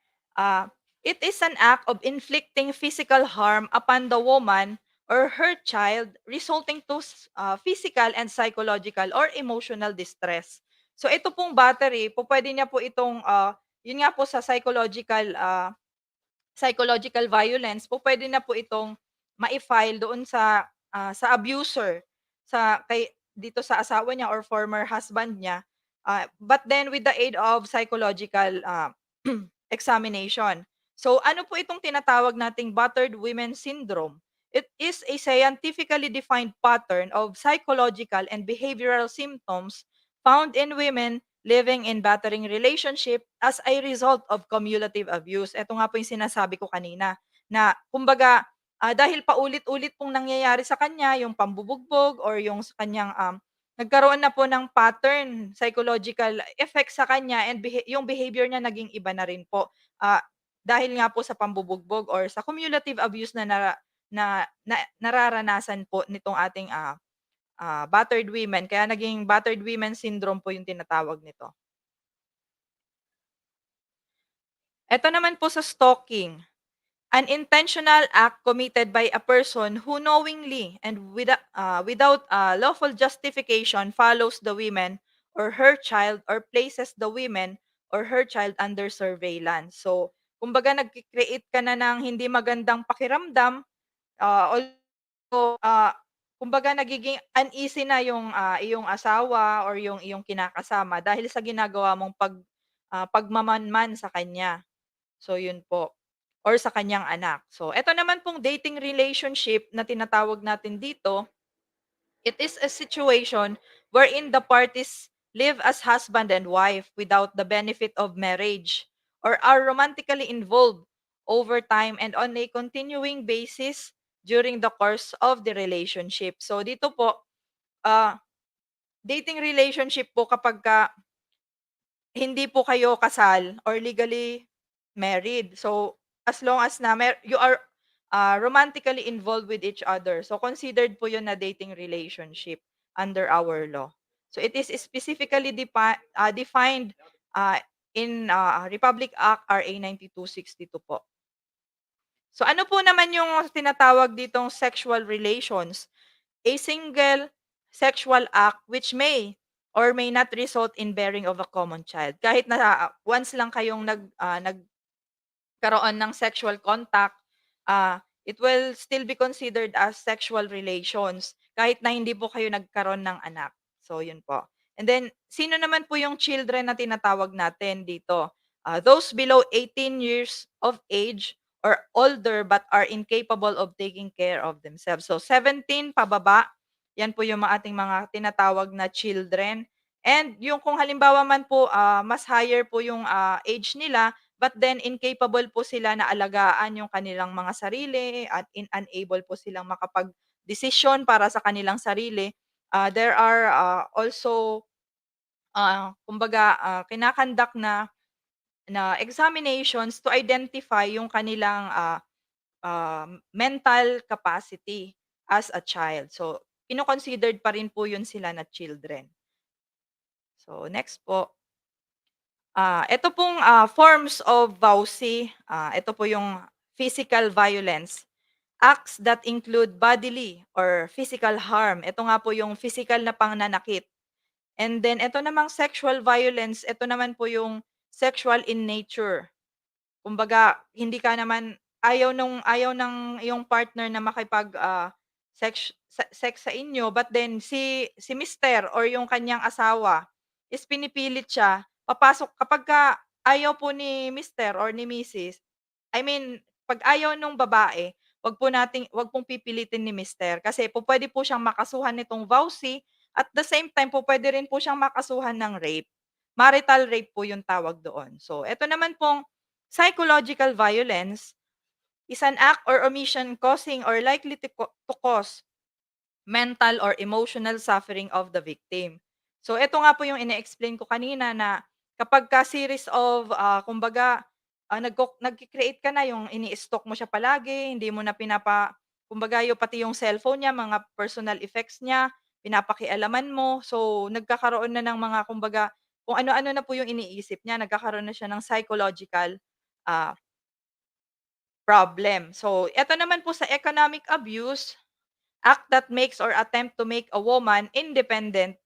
It is an act of inflicting physical harm upon the woman or her child resulting to physical and psychological or emotional distress. So ito pong battery, po pwede niya po itong, yun nga po sa psychological violence, po pwede na po itong ma-file doon sa abuser, dito sa asawa niya or former husband niya. But then with the aid of psychological, examination. So ano po itong tinatawag nating battered women syndrome? It is a scientifically defined pattern of psychological and behavioral symptoms found in women living in battering relationship as a result of cumulative abuse. Ito nga po yung sinasabi ko kanina na kumbaga, dahil paulit-ulit pong nangyayari sa kanya yung pambubugbog or yung sa kanyang, nagkaroon na po ng pattern, psychological effect sa kanya and yung behavior niya naging iba na rin po. Dahil nga po sa pambubugbog or sa cumulative abuse na nararanasan po nitong ating, battered women. Kaya naging battered women syndrome po yung tinatawag nito. Ito naman po sa stalking. An intentional act committed by a person who knowingly and without lawful justification follows the women or her child or places the women or her child under surveillance. So, kumbaga nag-create ka na ng hindi magandang pakiramdam, although, kumbaga nagiging uneasy na yung iyong asawa or yung iyong kinakasama dahil sa ginagawa mong pagmamanman sa kanya. So, yun po. Or sa kanyang anak. So, eto naman pong dating relationship na tinatawag natin dito, it is a situation wherein the parties live as husband and wife without the benefit of marriage or are romantically involved over time and on a continuing basis during the course of the relationship. So, dito po, dating relationship po kapag hindi po kayo kasal or legally married. So, as long as na you are romantically involved with each other. So, considered po yun na dating relationship under our law. So, it is specifically defined uh, in Republic Act RA 9262 po. So, ano po naman yung tinatawag ditong sexual relations? A single sexual act which may or may not result in bearing of a common child. Kahit na once lang kayong nagkaroon ng sexual contact, it will still be considered as sexual relations kahit na hindi po kayo nagkaroon ng anak. So, yun po. And then, sino naman po yung children na tinatawag natin dito? Those below 18 years of age or older but are incapable of taking care of themselves. So, 17 pababa, yan po yung ating mga tinatawag na children. And yung kung halimbawa man po, mas higher po yung age nila, but then incapable po sila na alagaan yung kanilang mga sarili at unable po silang makapag-desisyon para sa kanilang sarili. There are also, kumbaga, kinakandak na examinations to identify yung kanilang mental capacity as a child. So, kino-considered pa rin po yun sila na children. So, next po. Ito pong forms of VAUSI, ito po yung physical violence. Acts that include bodily or physical harm. Ito nga po yung physical na pangnanakit. And then, ito namang sexual violence, ito naman po yung sexual in nature. Kumbaga, hindi ka naman ayaw ng iyong partner na makipag sex sa inyo, but then si mister or yung kanyang asawa is pinipilit siya papasok kapagka ayaw po ni mister or ni misis, I mean, 'pag ayaw nung babae, 'wag pong pipilitin ni mister kasi pupuwede po siyang makasuhan nitong VAUSI at the same time pupuwede rin po siyang makasuhan ng rape. Marital rape po yung tawag doon. So, eto naman pong psychological violence is an act or omission causing or likely to cause mental or emotional suffering of the victim. So, eto nga po yung ine-explain ko kanina na kapagka series of, kumbaga, nagke-create ka na yung ini-stalk mo siya palagi, hindi mo na kumbaga yung pati yung cellphone niya, mga personal effects niya, pinapakialaman mo. So, nagkakaroon na ng mga kumbaga, kung ano-ano na po yung iniisip niya, nagkakaroon na siya ng psychological ah, problem. So, eto naman po sa economic abuse, act that makes or attempt to make a woman independent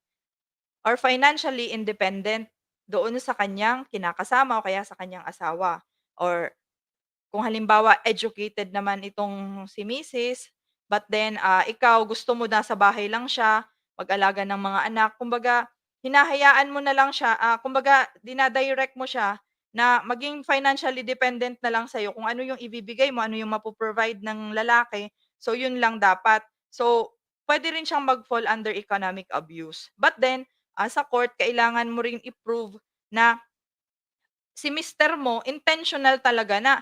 or financially independent doon sa kanyang kinakasama o kaya sa kanyang asawa. Or kung halimbawa educated naman itong si misis, but then ikaw gusto mo nasa bahay lang siya, mag-alaga ng mga anak, kumbaga hinahayaan mo na lang siya, kumbaga dina-direct mo siya na maging financially dependent na lang sa'yo. Kung ano yung ibibigay mo, ano yung mapo-provide ng lalaki, so yun lang dapat. So, puwede rin siyang mag-fall under economic abuse. But then, sa court kailangan mo ring i-prove na si mister mo intentional talaga na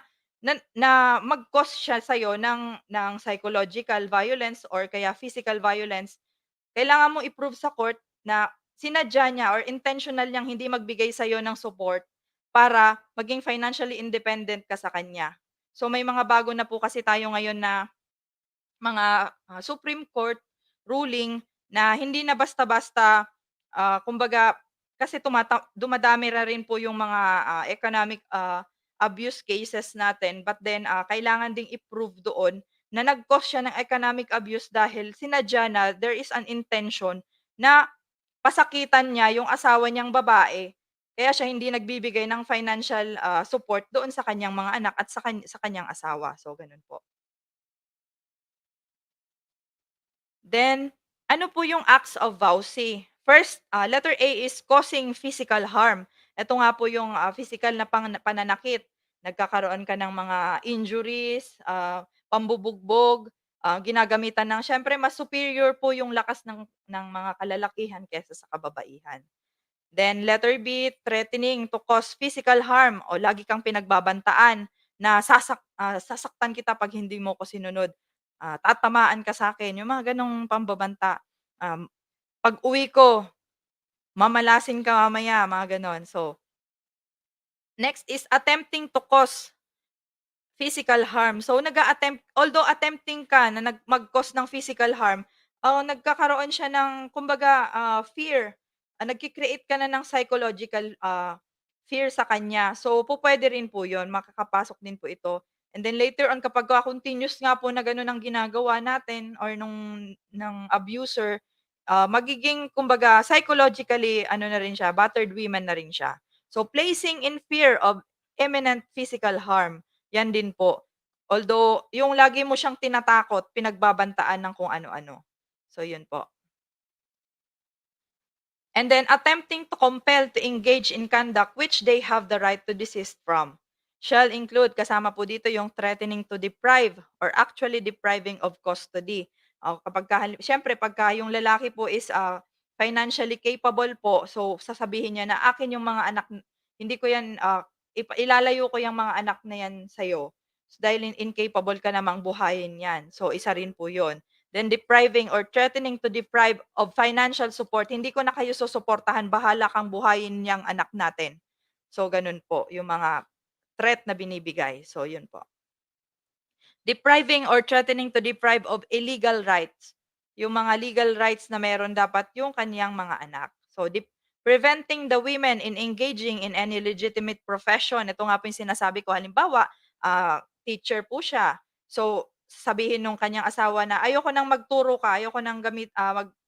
mag-cause siya sa'yo ng psychological violence or kaya physical violence. Kailangan mong i-prove sa court na sinadya niya or intentional niyang hindi magbigay sa'yo ng support para maging financially independent ka sa kanya. So, may mga bago na po kasi tayo ngayon na mga Supreme Court ruling na hindi na basta-basta, kumbaga kasi dumadami na rin po yung mga, economic, abuse cases natin, but then, kailangan ding i-prove doon na nag-cause siya ng economic abuse dahil sinadya na, there is an intention na pasakitan niya yung asawa niyang babae. Kaya siya hindi nagbibigay ng financial, support doon sa kanyang mga anak at sa kanyang asawa. So, gano'n po. Then, ano po yung acts of vowsy? First, letter A is causing physical harm. Ito nga po yung physical na pananakit. Nagkakaroon ka ng mga injuries, pambubugbog, ginagamitan ng, syempre mas superior po yung lakas ng mga kalalakihan kaysa sa kababaihan. Then letter B, threatening to cause physical harm o lagi kang pinagbabantaan na sasaktan kita pag hindi mo ko sinunod. Tatamaan ka sa akin, yung mga ganong pambabanta. Pag-uwi ko, mamalasin ka mamaya, mga ganon. So, next is attempting to cause physical harm. So, although attempting ka na mag-cause ng physical harm, nagkakaroon siya ng, kumbaga, fear. Nagki-create ka na ng psychological fear sa kanya. So, pwede rin po yun, makakapasok din po ito. And then later on, kapag continuous nga po na gano'n ang ginagawa natin or ng abuser, magiging, kumbaga, psychologically, ano na rin siya, battered women na rin siya. So, placing in fear of imminent physical harm. Yan din po. Although, yung lagi mo siyang tinatakot, pinagbabantaan ng kung ano-ano. So, yun po. And then, attempting to compel to engage in conduct which they have the right to desist from. Shall include, kasama po dito yung threatening to deprive or actually depriving of custody. Siyempre, pagka yung lalaki po is financially capable po, so sasabihin niya na akin yung mga anak, hindi ko yan, ilalayo ko yung mga anak na yan sa'yo. Dahil incapable ka namang buhayin yan. So, isa rin po yun. Then depriving or threatening to deprive of financial support. Hindi ko na kayo susuportahan, bahala kang buhayin niyang anak natin. So, ganun po yung mga threat na binibigay. So, yun po. Depriving or threatening to deprive of illegal rights. Yung mga legal rights na meron dapat yung kaniyang mga anak. So, preventing the women in engaging in any legitimate profession. Ito nga po yung sinasabi ko. Halimbawa, teacher po siya. So, sabihin nung kanyang asawa na ayoko nang magturo ka, ayoko nang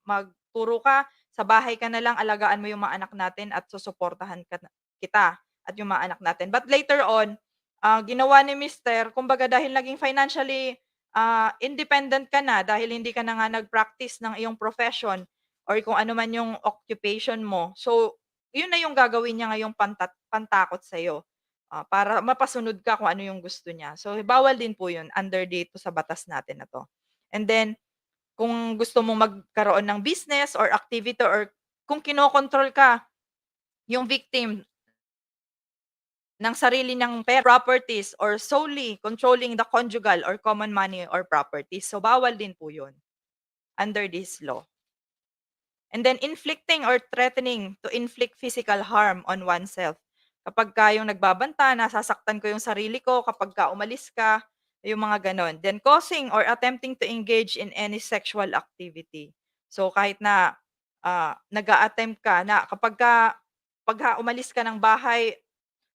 magturo ka, sa bahay ka na lang, alagaan mo yung mga anak natin at susuportahan kita at yung mga anak natin. But later on, ginawa ni mister, kumbaga dahil naging financially independent ka na, dahil hindi ka na nga nag-practice ng iyong profession or kung ano man yung occupation mo. So, yun na yung gagawin niya ngayong pantakot sa'yo. Para mapasunod ka kung ano yung gusto niya. So, bawal din po yun under dito sa batas natin na to. And then, kung gusto mong magkaroon ng business or activity or kung kinokontrol ka yung victim ng sarili ng properties or solely controlling the conjugal or common money or properties. So, bawal din po yun under this law. And then, inflicting or threatening to inflict physical harm on oneself. Kapag yung nagbabanta, nasasaktan ko yung sarili ko, kapag umalis ka, yung mga ganon. Then causing or attempting to engage in any sexual activity. So kahit na nag-a-attempt ka na pag umalis ka ng bahay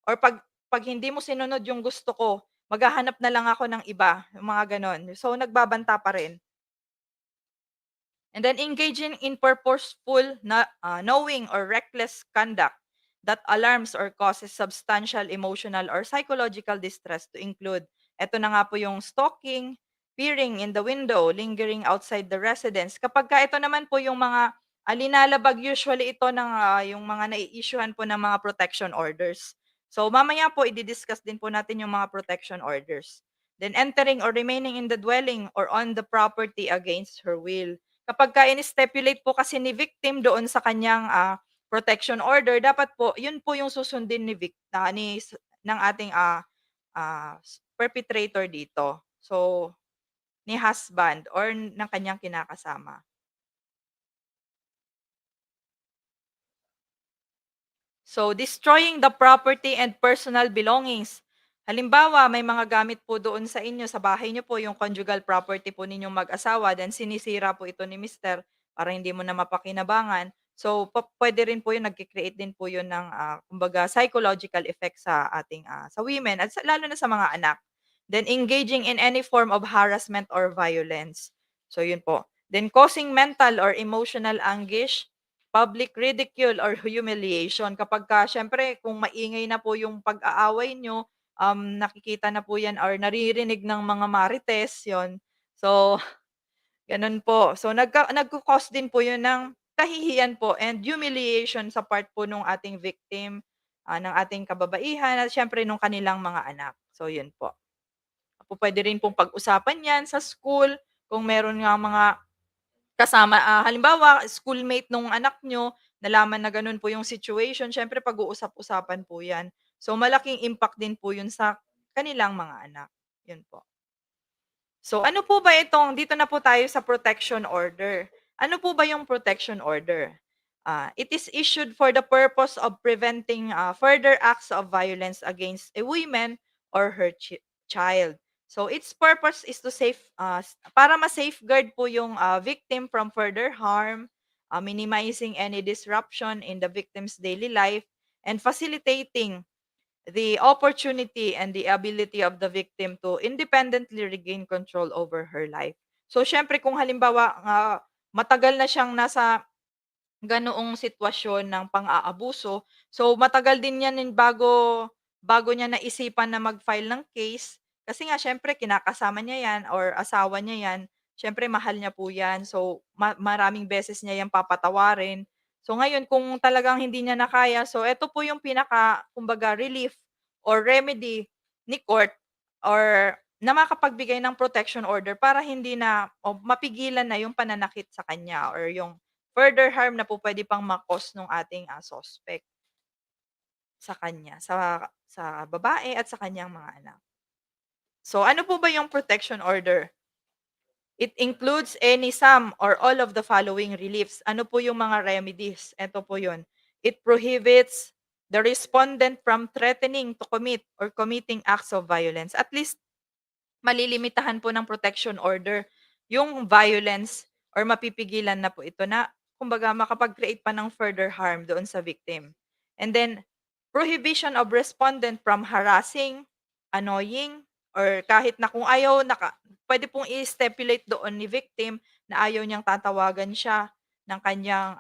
or pag hindi mo sinunod yung gusto ko, maghahanap na lang ako ng iba, yung mga ganon. So nagbabanta pa rin. And then engaging in purposeful, knowing or reckless conduct that alarms or causes substantial emotional or psychological distress to include. Ito na nga po yung stalking, peering in the window, lingering outside the residence. Kapag ito naman po yung mga linalabag, usually ito ng yung mga nai-issuehan po ng mga protection orders. So mamaya po i-discuss din po natin yung mga protection orders. Then entering or remaining in the dwelling or on the property against her will. Kapag in-stipulate po kasi ni victim doon sa kanyang protection order, dapat po, yun po yung susundin ng ating perpetrator dito. So, ni husband or ng kanyang kinakasama. So, destroying the property and personal belongings. Halimbawa, may mga gamit po doon sa inyo, sa bahay niyo po, yung conjugal property po ninyong mag-asawa, then sinisira po ito ni mister. para hindi mo na mapakinabangan. So, puwede rin po 'yun, nagke-create din po 'yun ng, kumbaga psychological effect sa ating, sa women at lalo na sa mga anak. Then engaging in any form of harassment or violence. So, 'yun po. Then causing mental or emotional anguish, public ridicule or humiliation. Kapagka siyempre kung maingay na po yung pag-aaway niyo, nakikita na po 'yan or naririnig ng mga marites, 'yon. So, gano'n po. So, nagko-cause din po 'yun ng kahihiyan po and humiliation sa part po nung ating victim, ng ating kababaihan at siyempre nung kanilang mga anak. So, 'yun po. Pupuwede rin pong pag-usapan 'yan sa school kung meron ngang mga kasama, halimbawa schoolmate nung anak niyo, nalaman na gano'n po yung situation, siyempre pag-uusap-usapan po 'yan. So, malaking impact din po 'yun sa kanilang mga anak, 'yun po. So, ano po ba itong dito na po tayo sa protection order. Ano po ba yung protection order? It is issued for the purpose of preventing, further acts of violence against a woman or her child. So, its purpose is to para ma-safeguard po yung, victim from further harm, minimizing any disruption in the victim's daily life, and facilitating the opportunity and the ability of the victim to independently regain control over her life. So, siyempre kung halimbawa, matagal na siyang nasa ganoong sitwasyon ng pang-aabuso, so matagal din 'yan bago bago niya naisipan na mag-file ng case. Kasi nga siyempre kinakasama niya 'yan or asawa niya 'yan, siyempre mahal niya po 'yan. So, maraming beses niya 'yan papatawarin. So, ngayon kung talagang hindi niya na kaya, so eto po yung pinaka kumbaga relief or remedy ni court or na makapagbigay ng protection order para hindi na o mapigilan na yung pananakit sa kanya or yung further harm na po puwede pang ma-cause nung ating, suspect sa kanya, sa babae at sa kanyang mga anak. So, ano po ba yung protection order? It includes any, some, or all of the following reliefs. Ano po yung mga remedies? Eto po yun. It prohibits the respondent from threatening to commit or committing acts of violence. At least malilimitahan po ng protection order yung violence or mapipigilan na po ito na kumbaga makapag-create pa ng further harm doon sa victim. And then, prohibition of respondent from harassing, annoying, or kahit na kung ayaw, pwede pong i-stipulate doon ni victim na ayaw niyang tatawagan siya ng kanyang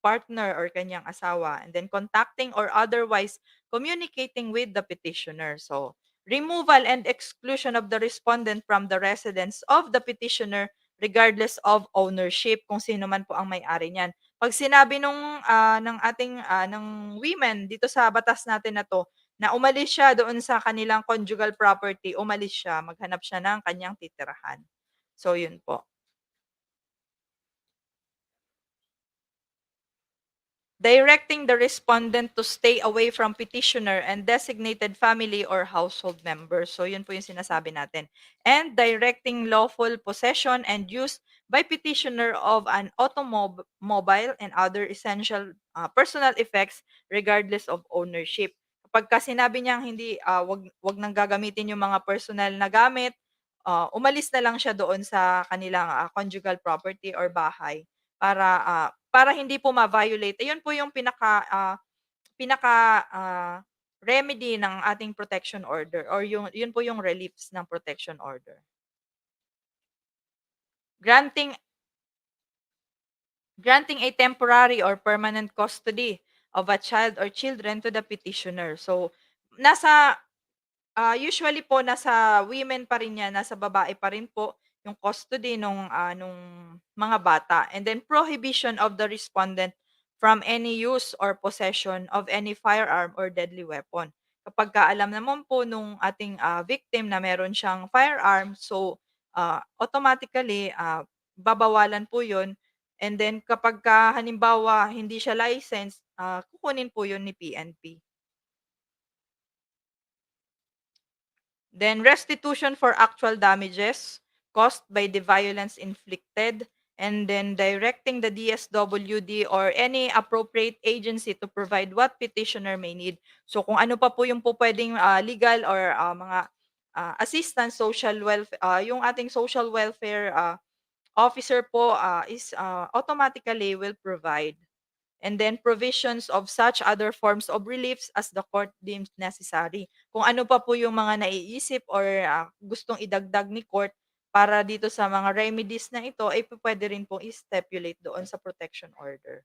partner or kanyang asawa. And then, contacting or otherwise communicating with the petitioner. So, removal and exclusion of the respondent from the residence of the petitioner regardless of ownership, kung sino man po ang may-ari niyan. 'Pag sinabi ng ating, ng women dito sa batas natin na 'to, na umalis siya doon sa kanilang conjugal property, umalis siya, maghanap siya ng kanyang titirahan. So, yun po. Directing the respondent to stay away from petitioner and designated family or household members. So, yun po yung sinasabi natin. And directing lawful possession and use by petitioner of an automobile and other essential personal effects regardless of ownership. Kapag sinabi niyang hindi, wag nang gagamitin yung mga personal na gamit, umalis na lang siya doon sa kanilang conjugal property or bahay para hindi po ma-violate. Ayun po yung remedy ng ating protection order or yun po yung reliefs ng protection order. Granting granting a temporary or permanent custody of a child or children to the petitioner. So, usually po nasa women pa rin 'yan, nasa babae pa rin po yung custody nung mga bata. And then prohibition of the respondent from any use or possession of any firearm or deadly weapon. Kapagka alam naman po nung ating, victim na meron siyang firearm, so, automatically, babawalan po 'yun. And then kapagka halimbawa hindi siya licensed, kukunin po 'yun ni PNP. Then restitution for actual damages caused by the violence inflicted, and then directing the DSWD or any appropriate agency to provide what petitioner may need. So kung ano pa po yung po pwedeng legal or mga assistance, yung ating social welfare officer po is automatically will provide. And then provisions of such other forms of reliefs as the court deems necessary. Kung ano pa po yung mga naiisip or gustong idagdag ni court para dito sa mga remedies na ito, ay pwede rin pong i-stipulate doon sa protection order.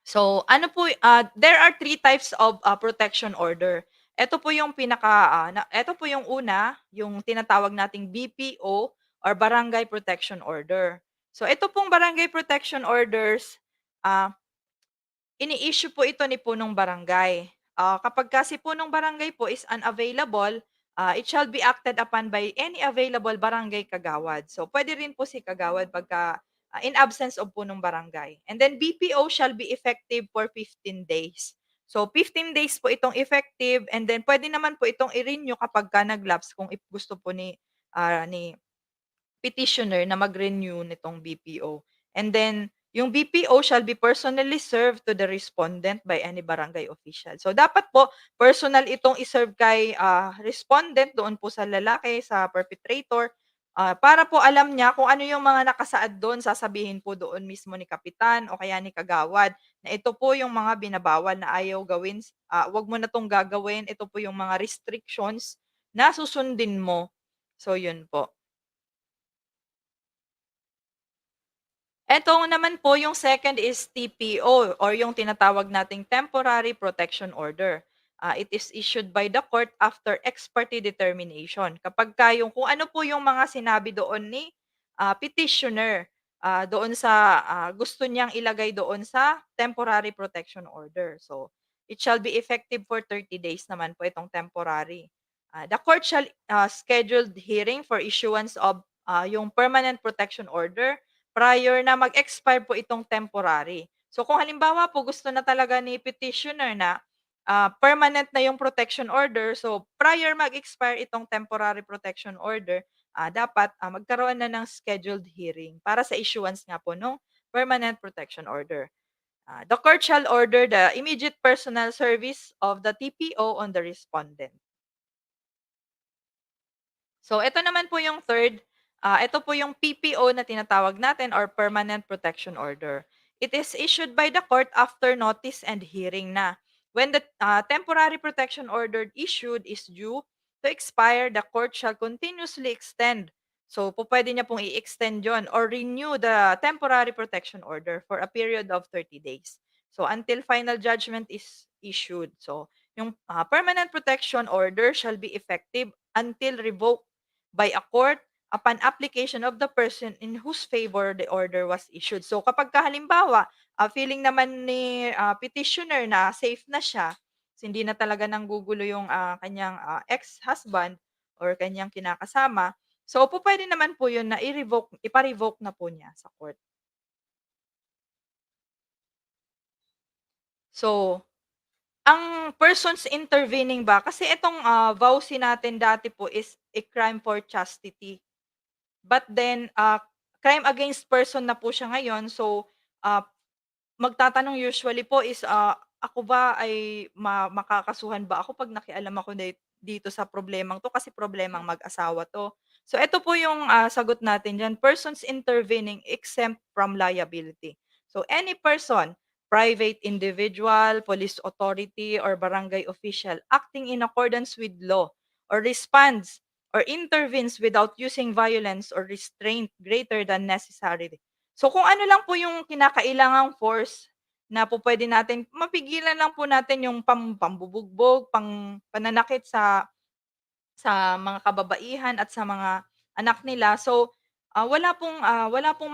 So, ano po, there are three types of protection order. Ito po yung ito po yung una, yung tinatawag nating BPO or Barangay Protection Order. So, ito pong Barangay Protection Orders, ah, ini-issue po ito ni punong barangay. Kapag kasi punong barangay po is unavailable, it shall be acted upon by any available barangay kagawad. So, pwede rin po si kagawad pagka in absence of punong barangay. And then BPO shall be effective for 15 days. So, 15 days po itong effective and then pwede naman po itong i-renew kapag ka nag-lapse kung gusto po ni petitioner na mag-renew nitong BPO. And then, yung BPO shall be personally served to the respondent by any barangay official. So, dapat po, personal itong iserve kay respondent doon po sa lalaki, sa perpetrator, para po alam niya kung ano yung mga nakasaad doon, sasabihin po doon mismo ni kapitan o kaya ni kagawad na ito po yung mga binabawal na ayaw gawin, wag mo na tong gagawin, ito po yung mga restrictions na susundin mo. So, yun po. Eto naman po yung second is TPO or yung tinatawag nating Temporary Protection Order. It is issued by the court after ex parte determination. Kapagka yung kung ano po yung mga sinabi doon ni petitioner doon sa gusto niyang ilagay doon sa Temporary Protection Order. So, it shall be effective for 30 days naman po itong temporary. The court shall schedule hearing for issuance of yung Permanent Protection Order prior na mag-expire po itong temporary. So kung halimbawa po gusto na talaga ni petitioner na permanent na yung protection order, so prior mag-expire itong temporary protection order, dapat magkaroon na ng scheduled hearing para sa issuance nga po ng permanent protection order. The court shall order the immediate personal service of the TPO on the respondent. So ito naman po yung third, ito po yung PPO na tinatawag natin or Permanent Protection Order. It is issued by the court after notice and hearing na. When the temporary protection order issued is due to expire, the court shall continuously extend. So, po pwede niya pong i-extend yon or renew the temporary protection order for a period of 30 days. So, until final judgment is issued. So, yung permanent protection order shall be effective until revoked by a court upon application of the person in whose favor the order was issued. So kapag halimbawa, feeling naman ni petitioner na safe na siya, hindi na talaga nanggugulo yung kanyang ex-husband or kanyang kinakasama, so po pwede naman po yun na ipa-revoke na po niya sa court. So, ang persons intervening ba, kasi itong vowsy natin dati po is a crime for chastity. But then, crime against person na po siya ngayon. So, magtatanong usually po is, ako ba ay makakasuhan ba ako 'pag nakialam ako dito sa problemang 'to kasi problemang mag-asawa 'to. So, ito po yung sagot natin diyan, persons intervening exempt from liability. So, any person, private individual, police authority, or barangay official acting in accordance with law or responds or intervenes without using violence or restraint greater than necessary. So kung ano lang po yung kinakailangang force na po pwede natin mapigilan lang po natin yung pambubugbog, pananakit sa mga kababaihan at sa mga anak nila. So, wala pong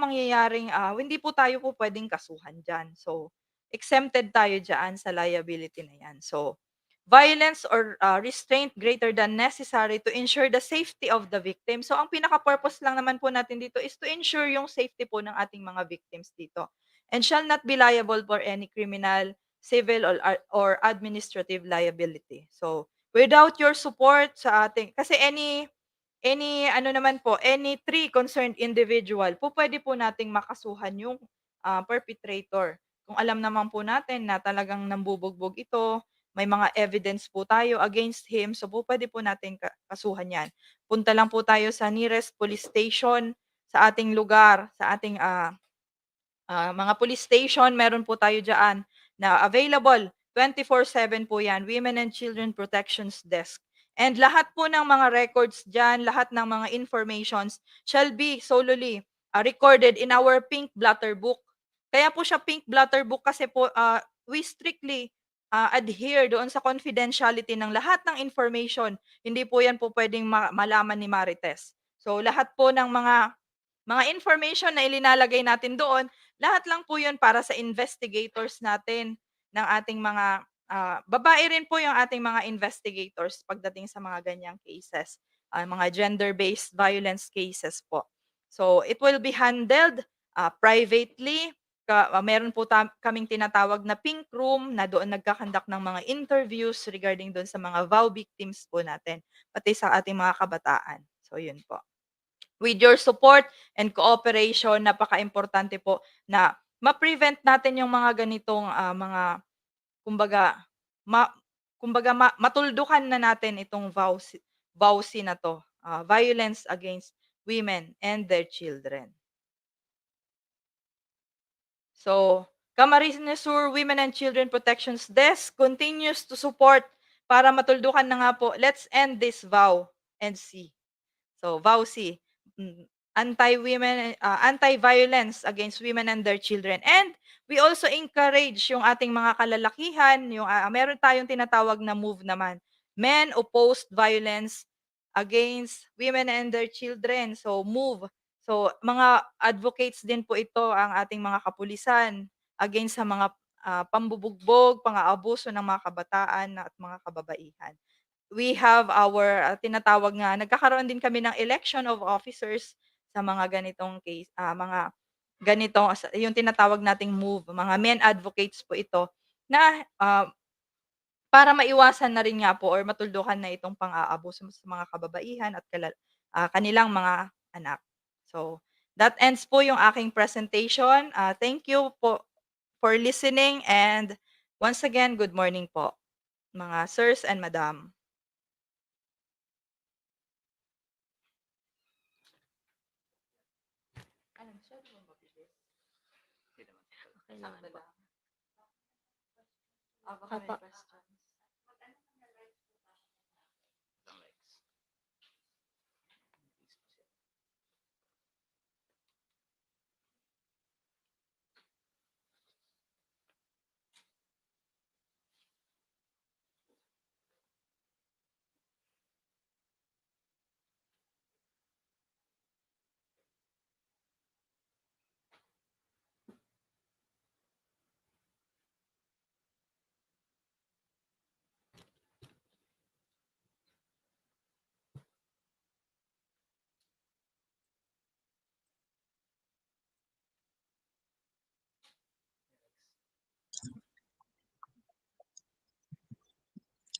mangyayaring, hindi po tayo po pwedeng kasuhan diyan. So, exempted tayo diyan sa liability na 'yan. So, violence or restraint greater than necessary to ensure the safety of the victim. So, ang pinaka-purpose lang naman po natin dito is to ensure yung safety po ng ating mga victims dito. And shall not be liable for any criminal, civil, or administrative liability. So, without your support sa ating kasi any ano naman po, any three concerned individual po pwede po nating makasuhan yung perpetrator. Kung alam naman po natin na talagang nambubugbog ito, may mga evidence po tayo against him, so po pwede po natin kasuhan yan. Punta lang po tayo sa nearest police station sa ating lugar, sa ating mga police station, meron po tayo diyan na available 24/7 po 'yan, Women and Children Protections Desk. And lahat po ng mga records diyan, lahat ng mga informations shall be solely recorded in our pink blotter book. Kaya po siya pink blotter book kasi po we strictly adhere doon sa confidentiality ng lahat ng information. Hindi po 'yan po pwedeng malaman ni Marites. So lahat po ng mga information na ilinalagay natin doon, lahat lang po 'yun para sa investigators natin ng ating mga babae rin po yung ating mga investigators pagdating sa mga ganyang cases, mga gender-based violence cases po. So it will be handled privately. Meron po kaming tinatawag na pink room na doon nagkakandak ng mga interviews regarding doon sa mga vow victims po natin, pati sa ating mga kabataan. So yun po. With your support and cooperation, napaka-importante po na ma-prevent natin yung mga ganitong mga kumbaga matuldukan na natin itong VAUSI na 'to, violence against women and their children. So, Camarines Sur Women and Children Protections Desk continues to support para matuldukan na nga po, let's end this vow and see. So, VAUSI, anti-violence against women and their children. And we also encourage yung ating mga kalalakihan, yung meron tayong tinatawag na move naman, Men Opposed Violence Against Women and Their Children. So, move. So, mga advocates din po ito ang ating mga kapulisan against sa mga pambubugbog, pang-aabuso ng mga kabataan at mga kababaihan. We have our tinatawag nga, nagkakaroon din kami ng election of officers sa mga ganitong case, mga ganitong yung tinatawag nating move, mga men advocates po ito na para maiwasan na rin nga po or matuldukan na itong pang-aabuso sa mga kababaihan at kanilang mga anak. So, that ends po yung aking presentation. Thank you po for listening and once again, good morning po, mga sirs and madam. Apa.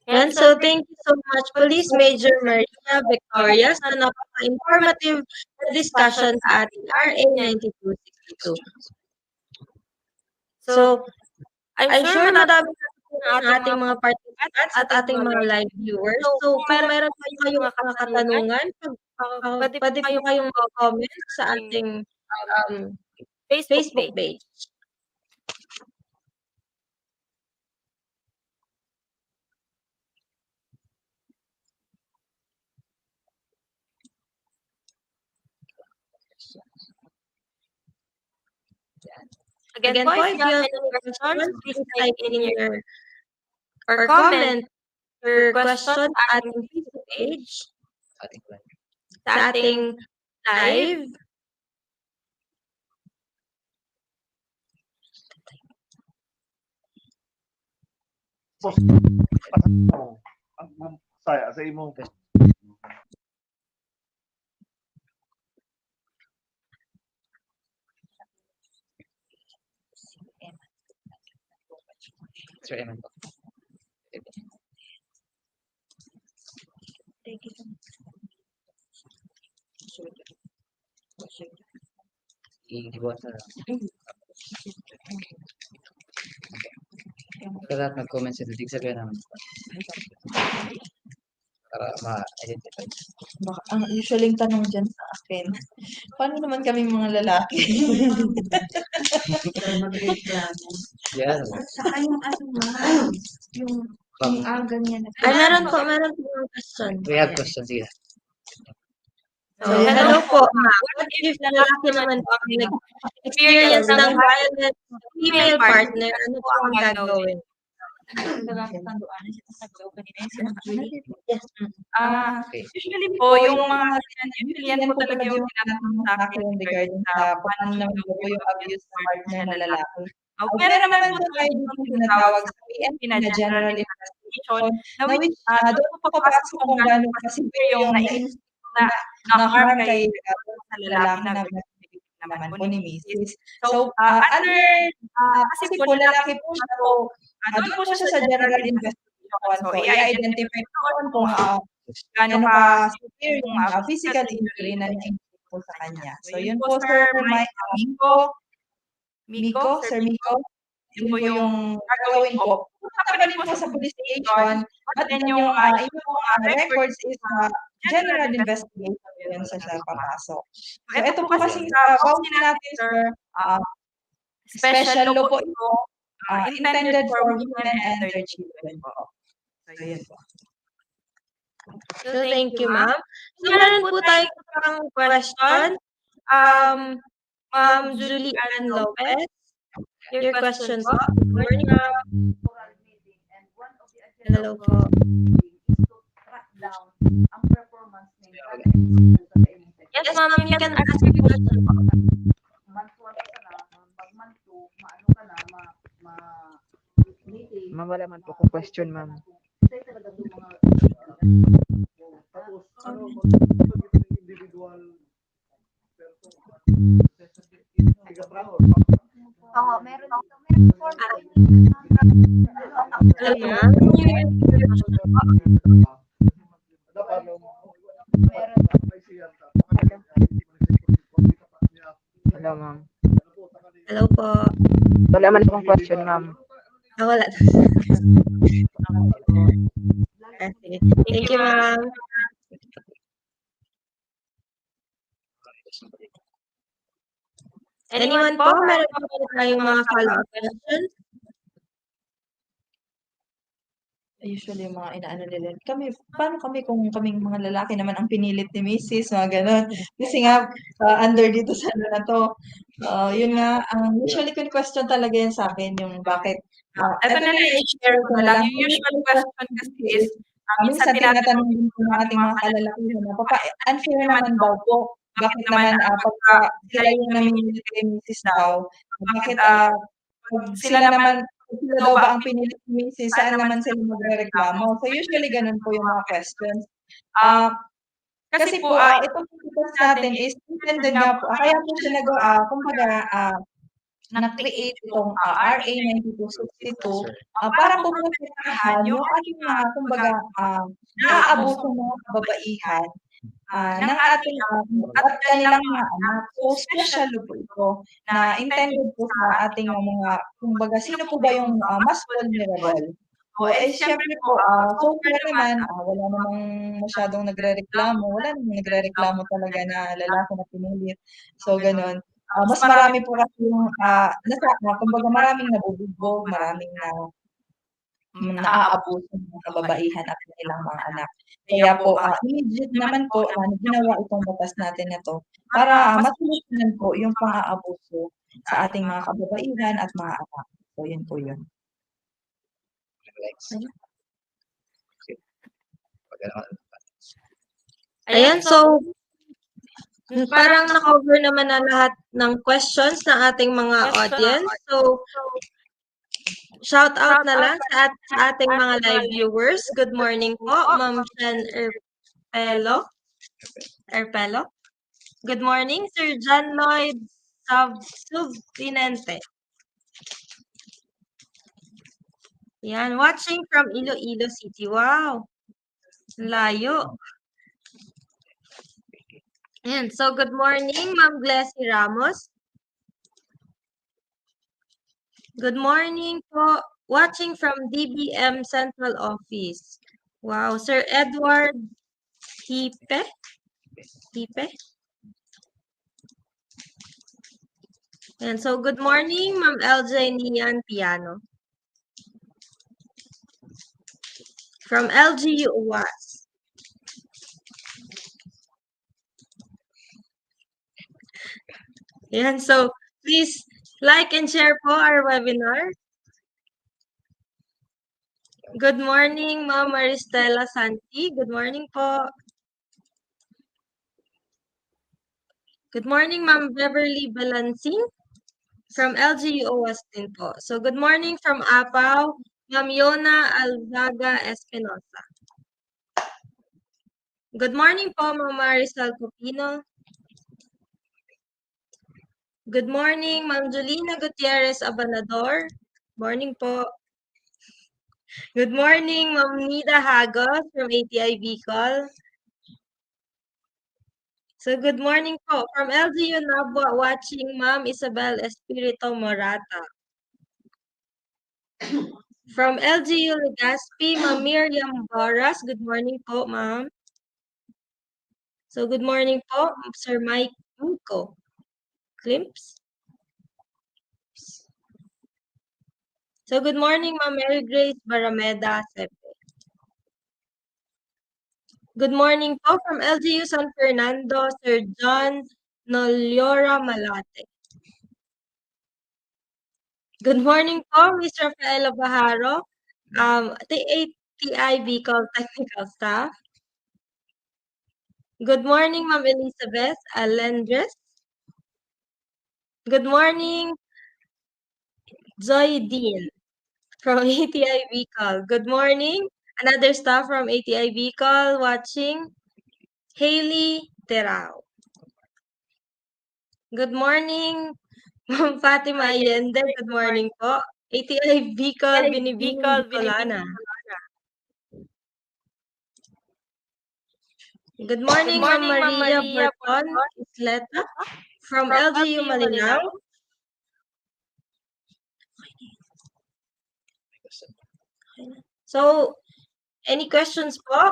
Yan, so thank you so much, Police Major Maria Victoria, sa napaka-informative na discussion sa ating RA 9262. So, I'm sure madami ang ating mga participants at ating mga live viewers. So, kung meron pa kayong mga katanungan, pwede po kayong mag-comment sa ating Facebook page. Again po, if you have any questions, please type in your or comment your question sa ating Facebook page, sa ating live. Saya sa imo. Sir Eman po. I-dibuat na lang. Kaya nag-comment sa didig sabihan naman para ma-identify. Ang usually tanong dyan sa akin, paano naman kaming mga lalaki? Yan. Saka yung aga niya na. Ay, meron po yung question. We have questions here. So, hello po, ma'am. What if lalaki naman po ang nag-experience ng violent female partner? Ano po ang gagawin? Usually po, yung mga yan po talaga yung tinatanong sa akin regarding sa paano naman po yung abuse sa partner na lalaki. Pero naman po tayo dito tinatawag sa PNP na general investigation na which doon po papasok kung gaano kasimple yung na-harm kay sa lalaki na binibigyan naman po ni Mrs. So, kasi po lalaki po siya, so doon po siya sa general investigation. So, i-identify po kung gaano ka-severe yung physical injury na na-inflict po sa kanya. So, yun po, Sir Sir Miko, yun po yung gagawin ko. Pupunta pa rin po sa police station, but then yung iba po records is general investigation yun sa siya papasok. So, ito po kasi sa policy natin, sir, special law po ito, intended for women and their children po. So, yun po. So, thank you, ma'am. So, meron po tayong isang question. Ma'am Julie Ann Lopez, your question po. Good morning, ma'am. Hello po. Yes, ma'am, you can ask your question po. Ma'am, wala man po kung question, ma'am. Oo, meron dito. Hello, ma'am. Hello, ma'am. Hello po. Wala man akong question, ma'am. Wala. Okay. Thank you, ma'am. Anyone po? Meron po tayong mga follow-up questions? Usually yung mga inaano nila, paano kami kung kaming mga lalaki naman ang pinilit ni Mrs., mga ganon. Kasi nga, under dito sa ano na to, yun nga, ang usually question talaga yan sa akin, yung bakit. Ito na lang i-share ko na lang. Yung usual question kasi is, minsan tinatanong din po ng ating mga kalalaki na, unfair naman daw po, bakit naman pagka sila yung namimilit kay Mrs. daw, bakit pag sila naman, sila daw ba ang pinilit ni Mrs., saan naman sila magre-reklamo? So usually ganun po yung mga questions. Kasi po, itong purpose natin is intended nga po, kaya po siya kumbaga, na-create itong RA 9262 para po protektahan yung ating mga, kumbaga, naaabuso mga kababaihan ng ating at kanilang mga anak. So, special law po ito na intended po sa ating mga, kumbaga, sino po ba yung mas vulnerable? O, syempre po, so far naman, wala namang masyadong nagre-reklamo, wala namang nagre-reklamo talaga na lalaki na pinilit. So, ganun. Mas marami po kasi yung, kumbaga, maraming nabubugbog, maraming naaabuso ng mga kababaihan at kanilang mga anak. Kaya po, immediate naman po na ginawa itong batas natin na to para matutunan po yung pang-aabuso sa ating mga kababaihan at mga anak. So, yun po yun. Ayan, so, parang na-cover naman na lahat ng questions ng ating mga audience. So, shout out na lang sa ating mga live viewers. Good morning po, Ma'am Jen Erpelo. Good morning, Sir John Lloyd Subinente. Yan, watching from Iloilo City. Wow, layo. Yan, so good morning, Ma'am Glessy Ramos. Good morning po. Watching from DBM Central Office. Wow, Sir Edward Hipe. Tipe. And so, good morning, Ma'am LJ Nian Piano. From LGU UAS. Yan, so please like and share po our webinar. Good morning, Ma'am Maristela Santi. Good morning po. Good morning, Ma'am Beverly Balancing from LGU Austin po. So good morning from Apao, Ma'am Yona Alzaga Espinosa. Good morning po, Ma'am Marisol Copino. Good morning, Ma'am Julina Gutierrez Abanador. Morning po. Good morning, Ma'am Nida Hagos from ATI Bicol. So good morning po. From LGU Nabua, watching Ma'am Isabel Espirito Morata. From LGU Legazpi, Ma'am Miriam Boras. Good morning po, Ma'am. So good morning po, Sir Mike Muco. Glimpse. So good morning, Ma'am Mary Grace Barameda Sepe. Good morning po from LGU San Fernando, Sir John Noliora Malate. Good morning po, Ms. Rafaela Baharo, the ATI Bicol Technical Staff. Good morning, Ma'am Elizabeth Alendres. Good morning, Joy Dean from ATI Bicol. Good morning, another staff from ATI Bicol watching, Hailey Terao. Good morning, Ma'am Fatima Allende. Good morning po. ATI Bicol, Binibining Bicolana. Good morning, Ma'am Maria Berton Isleta from LGU Malinao. So, any questions po?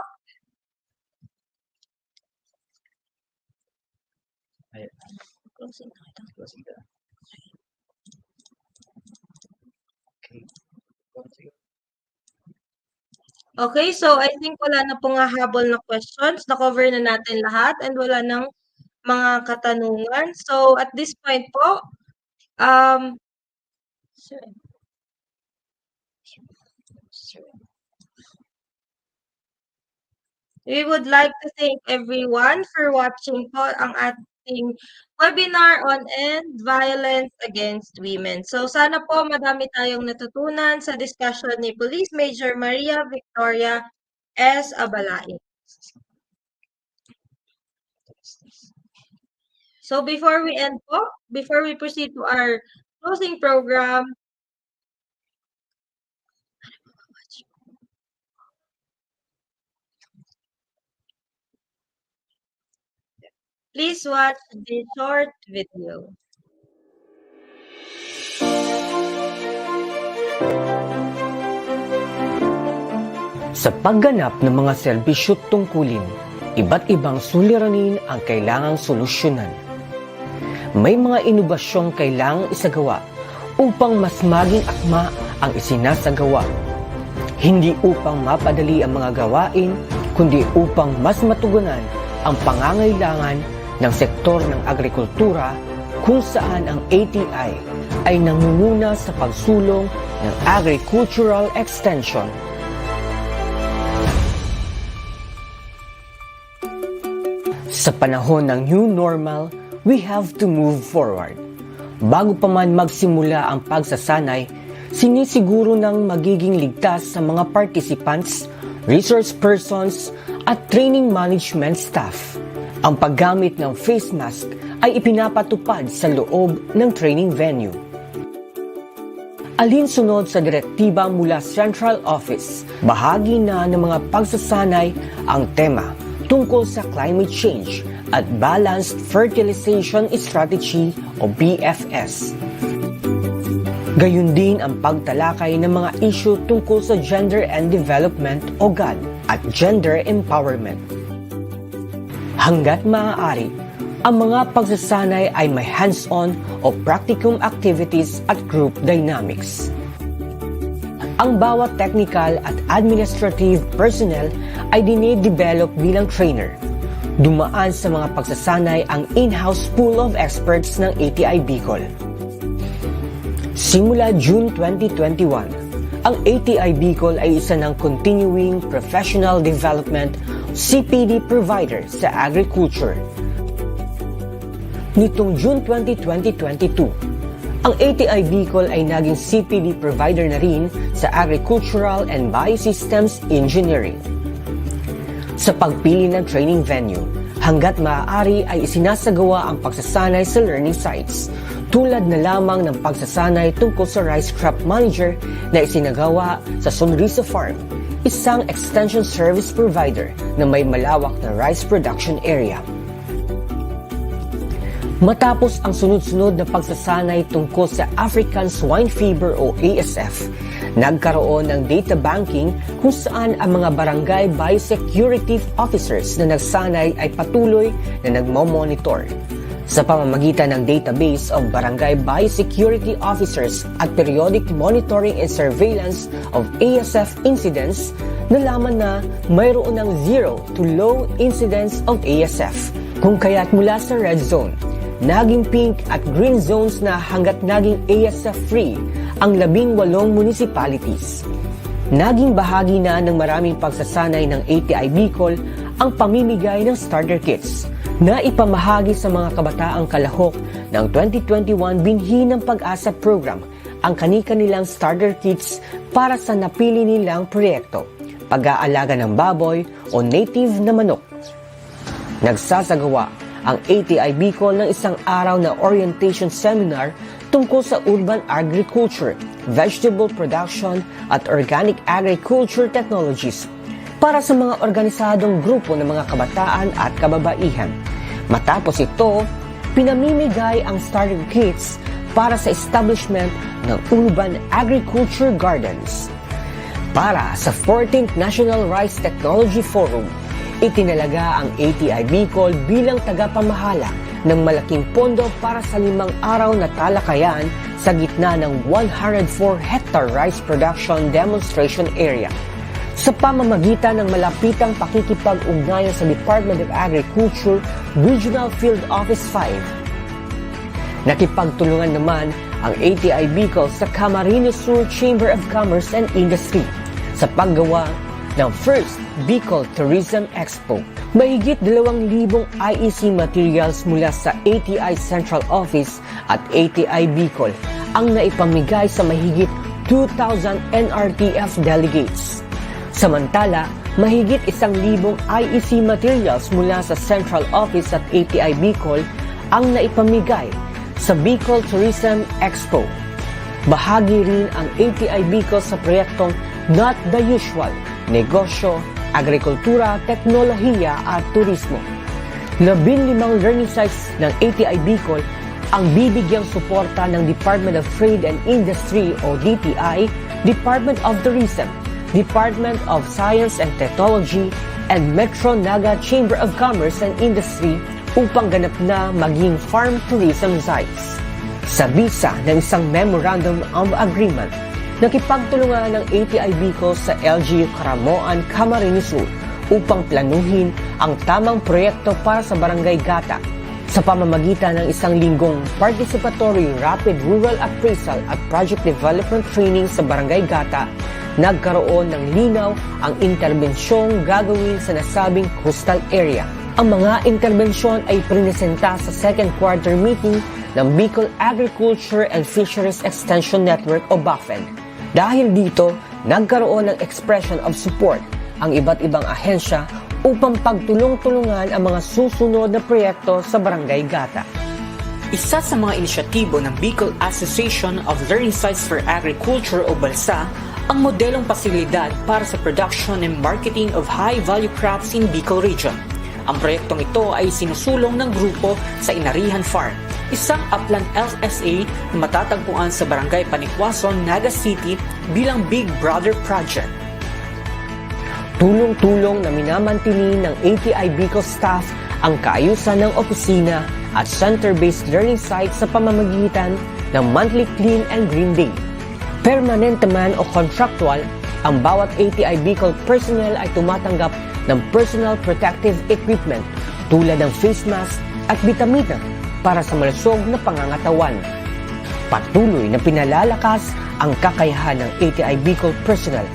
Okay, so I think wala na pong hahabol na questions. Na-cover na natin lahat and wala nang mga katanungan. So, at this point po, we would like to thank everyone for watching po ang ating webinar on End Violence Against Women. So sana po madami tayong natutunan sa discussion ni Police Major Maria Victoria S. Abalain. So before we end po, before we proceed to our closing program, please watch the short video. Sa pagganap ng mga serbisyo tungkulin, iba't ibang suliranin ang kailangang solusyonan. May mga inobasyong kailangang isagawa upang mas maging akma ang isinasagawa. Hindi upang mapadali ang mga gawain, kundi upang mas matugunan ang pangangailangan ng sektor ng agrikultura kung saan ang ATI ay nangunguna sa pagsulong ng agricultural extension. Sa panahon ng new normal, we have to move forward. Bago pa man magsimula ang pagsasanay, sinisiguro ng magiging ligtas sa mga participants, resource persons, at training management staff. Ang paggamit ng face mask ay ipinapatupad sa loob ng training venue. Alinsunod sa direktiba mula Central Office, bahagi na ng mga pagsasanay ang tema tungkol sa climate change at Balanced Fertilization Strategy o BFS. Gayun din ang pagtalakay ng mga isyu tungkol sa Gender and Development o GAD at Gender Empowerment. Hanggat maaari, ang mga pagsasanay ay may hands-on o practicum activities at group dynamics. Ang bawat technical at administrative personnel ay dinidevelop bilang trainer. Dumaan sa mga pagsasanay ang in-house pool of experts ng ATI Bicol. Simula June 2021, ang ATI Bicol ay isa ng Continuing Professional Development CPD provider sa agriculture. Nitong June 2022, ang ATI Bicol ay naging CPD provider na rin sa Agricultural and Biosystems Engineering. Sa pagpili ng training venue, hanggat maaari ay isinasagawa ang pagsasanay sa learning sites, tulad na lamang ng pagsasanay tungkol sa rice crop manager na isinagawa sa Sonrisa Farm, isang extension service provider na may malawak na rice production area. Matapos ang sunod-sunod na pagsasanay tungkol sa African Swine Fever o ASF, nagkaroon ng data banking kung saan ang mga barangay biosecurity officers na nagsanay ay patuloy na nagmo-monitor. Sa pamamagitan ng database of barangay biosecurity officers at periodic monitoring and surveillance of ASF incidents, nalaman na mayroon ng 0 to low incidence of ASF. Kung kaya't mula sa red zone, naging pink at green zones na hanggat naging ASF-free ang 18 municipalities. Naging bahagi na ng maraming pagsasanay ng ATI Bicol ang pamimigay ng starter kits na ipamahagi sa mga kabataang kalahok ng 2021 Binhi ng Pag-asa Program ang kani-kanilang starter kits para sa napili nilang proyekto, pag-aalaga ng baboy o native na manok. Nagsasagawa ang ATI Bicol ng isang araw na orientation seminar tungkol sa urban agriculture, vegetable production at organic agriculture technologies para sa mga organisadong grupo ng mga kabataan at kababaihan. Matapos ito, pinamimigay ang starter kits para sa establishment ng urban agriculture gardens. Para sa 14th National Rice Technology Forum, itinalaga ang ATI Bicol bilang tagapamahala ng malaking pondo para sa 5 araw na talakayan sa gitna ng 104-hectare rice production demonstration area. Sa pamamagitan ng malapitang pakikipag-ugnayan sa Department of Agriculture Regional Field Office 5. Nakipagtulungan naman ang ATI Bicol sa Camarines Sur Chamber of Commerce and Industry sa paggawa ng First Bicol Tourism Expo. Mahigit 2,000 IEC materials mula sa ATI Central Office at ATI Bicol ang naipamigay sa mahigit 2,000 NRTF delegates. Samantala, mahigit 1,000 IEC materials mula sa Central Office at ATI Bicol ang naipamigay sa Bicol Tourism Expo. Bahagi rin ang ATI Bicol sa proyektong Not the Usual, Negosyo, Agrikultura, Teknolohiya at Turismo. 15 learning sites ng ATI Bicol ang bibigyang suporta ng Department of Trade and Industry o DTI, Department of Tourism, Department of Science and Technology, and Metro Naga Chamber of Commerce and Industry upang ganap na maging farm tourism sites. Sa bisa ng isang Memorandum of Agreement, nakipagtulungan ng ATI Bicol sa LGU Caramoan, Camarines Sur upang planuhin ang tamang proyekto para sa Barangay Gata sa pamamagitan ng 1 linggong participatory rapid rural appraisal at project development training sa Barangay Gata. Nagkaroon ng linaw ang interbensyong gagawin sa nasabing coastal area. Ang mga interbensyon ay prinesenta sa second quarter meeting ng Bicol Agriculture and Fisheries Extension Network o BAFED. Dahil dito, nagkaroon ng expression of support ang iba't ibang ahensya upang pagtulong-tulungan ang mga susunod na proyekto sa Barangay Gata. Isa sa mga inisyatibo ng Bicol Association of Learning Sites for Agriculture o BALSA ang modelong pasilidad para sa production and marketing of high-value crops in Bicol Region. Ang proyektong ito ay sinusulong ng grupo sa Inarihan Farm, isang upland LSA na matatagpuan sa Barangay Panikwason, Naga City bilang Big Brother Project. Tulong-tulong na minamantili ng ATI Bicol staff ang kaayusan ng opisina at center-based learning site sa pamamagitan ng monthly Clean and Green Day. Permanente man o contractual, ang bawat ATI Bicol personnel ay tumatanggap ng personal protective equipment tulad ng face mask at vitamina para sa malusog na pangangatawan. Patuloy na pinalalakas ang kakayahan ng ATI Bicol personnel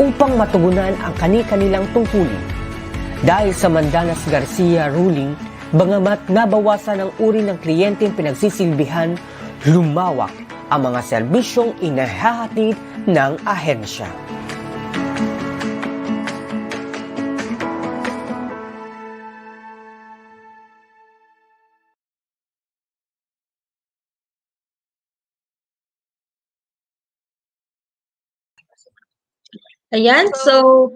upang matugunan ang kani-kanilang tungkulin. Dahil sa Mandanas Garcia ruling, bangamat nabawasan ang uri ng kliyenteng pinagsisilbihan, lumawak ang mga serbisyong inahahatid ng ahensya. Ayan, so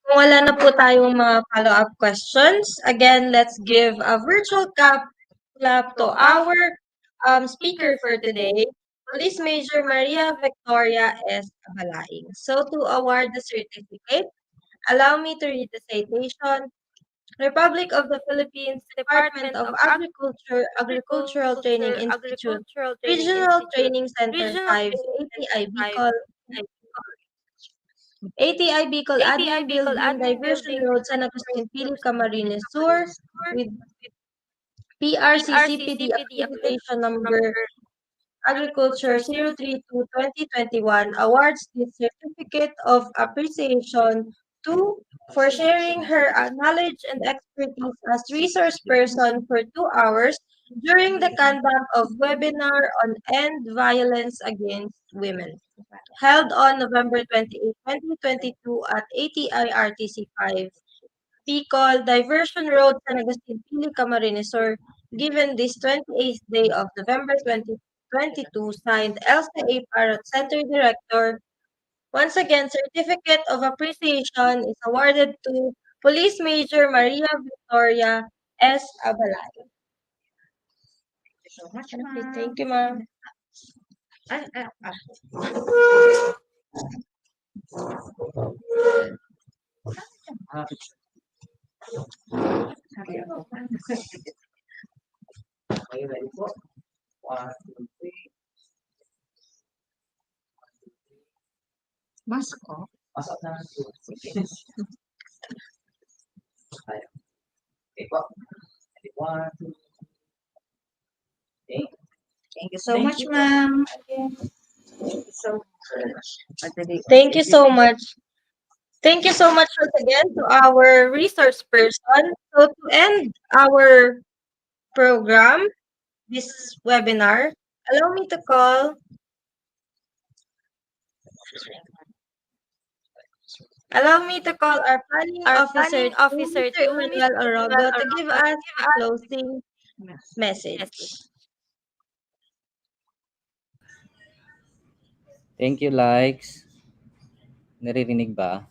kung wala na po tayong mga follow-up questions, again, let's give a virtual clap to our speaker for today, Police Major Maria Victoria S. Abalaing. So to award the certificate, allow me to read the citation. Republic of the Philippines, Department of Agriculture, Agricultural Training Institute, Regional Training Center 5, ATI Bicol, ATI Bicol Admin Building, Diversion Road, San Agustin, Pili, Camarines Sur, with PRCCPD Accreditation Number Agriculture 032-2021, awards the Certificate of Appreciation to for sharing her knowledge and expertise as resource person for 2 hours during the conduct of webinar on End Violence Against Women, held on November 28, 2022 at ATI RTC 5, Bicol, Diversion Road, San Agustin, Pili, Camarines Sur, given this 28th day of November 2022, signed Elsa A. Parrot, Center Director. Once again, Certificate of Appreciation is awarded to Police Major Maria Victoria S. Abalay. Thank you, ma'am. Okay, ready po? 1, 2, 3. Mask ko. Pasok na. Okay po. 1, 2. Okay. Thank you so much, ma'am. Thank you so much. Thank you so much once again to our resource person. So to end our program, this webinar, allow me to call our planning officer, Mr. Emmanuel Orogo, to give us a closing message. Thank you, Likes. Naririnig ba?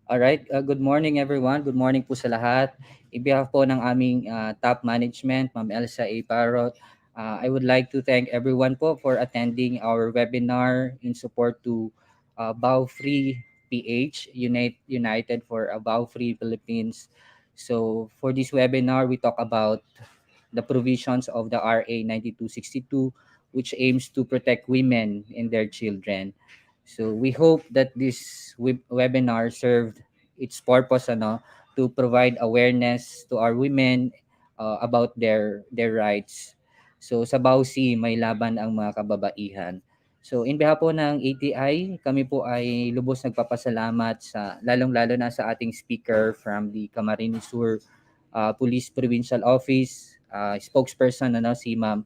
Alright, good morning everyone. Good morning po sa lahat. In behalf po ng aming top management, Ma'am Elsa A. Parrot, I would like to thank everyone po for attending our webinar in support to Bao Free PH, United for Bao Free Philippines. So for this webinar, we talk about the provisions of the RA 9262, which aims to protect women and their children. So we hope that this webinar served its purpose to provide awareness to our women about their rights. So sa Bausi, may laban ang mga kababaihan. So in behalf po ng ATI, kami po ay lubos nagpapasalamat sa lalong-lalo na sa ating speaker from the Camarines Sur Police Provincial Office, spokesperson si Ma'am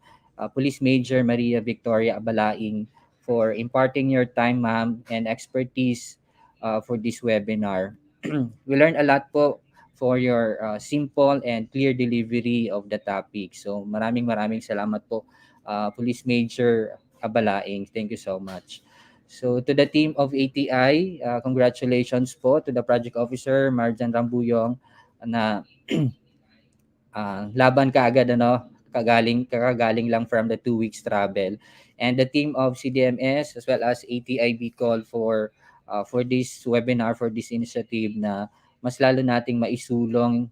Police Major Maria Victoria Abalaing, for imparting your time, ma'am, and expertise for this webinar. We learned a lot po for your simple and clear delivery of the topic. So maraming salamat po, Police Major Abalaing. Thank you so much. So to the team of ATI, congratulations po to the project officer, Marjan Rambuyong, na laban kaagad kakagaling lang from the 2 weeks travel. And the team of CDMS as well as ATI Bicol for for this webinar, for this initiative na mas lalo nating maisulong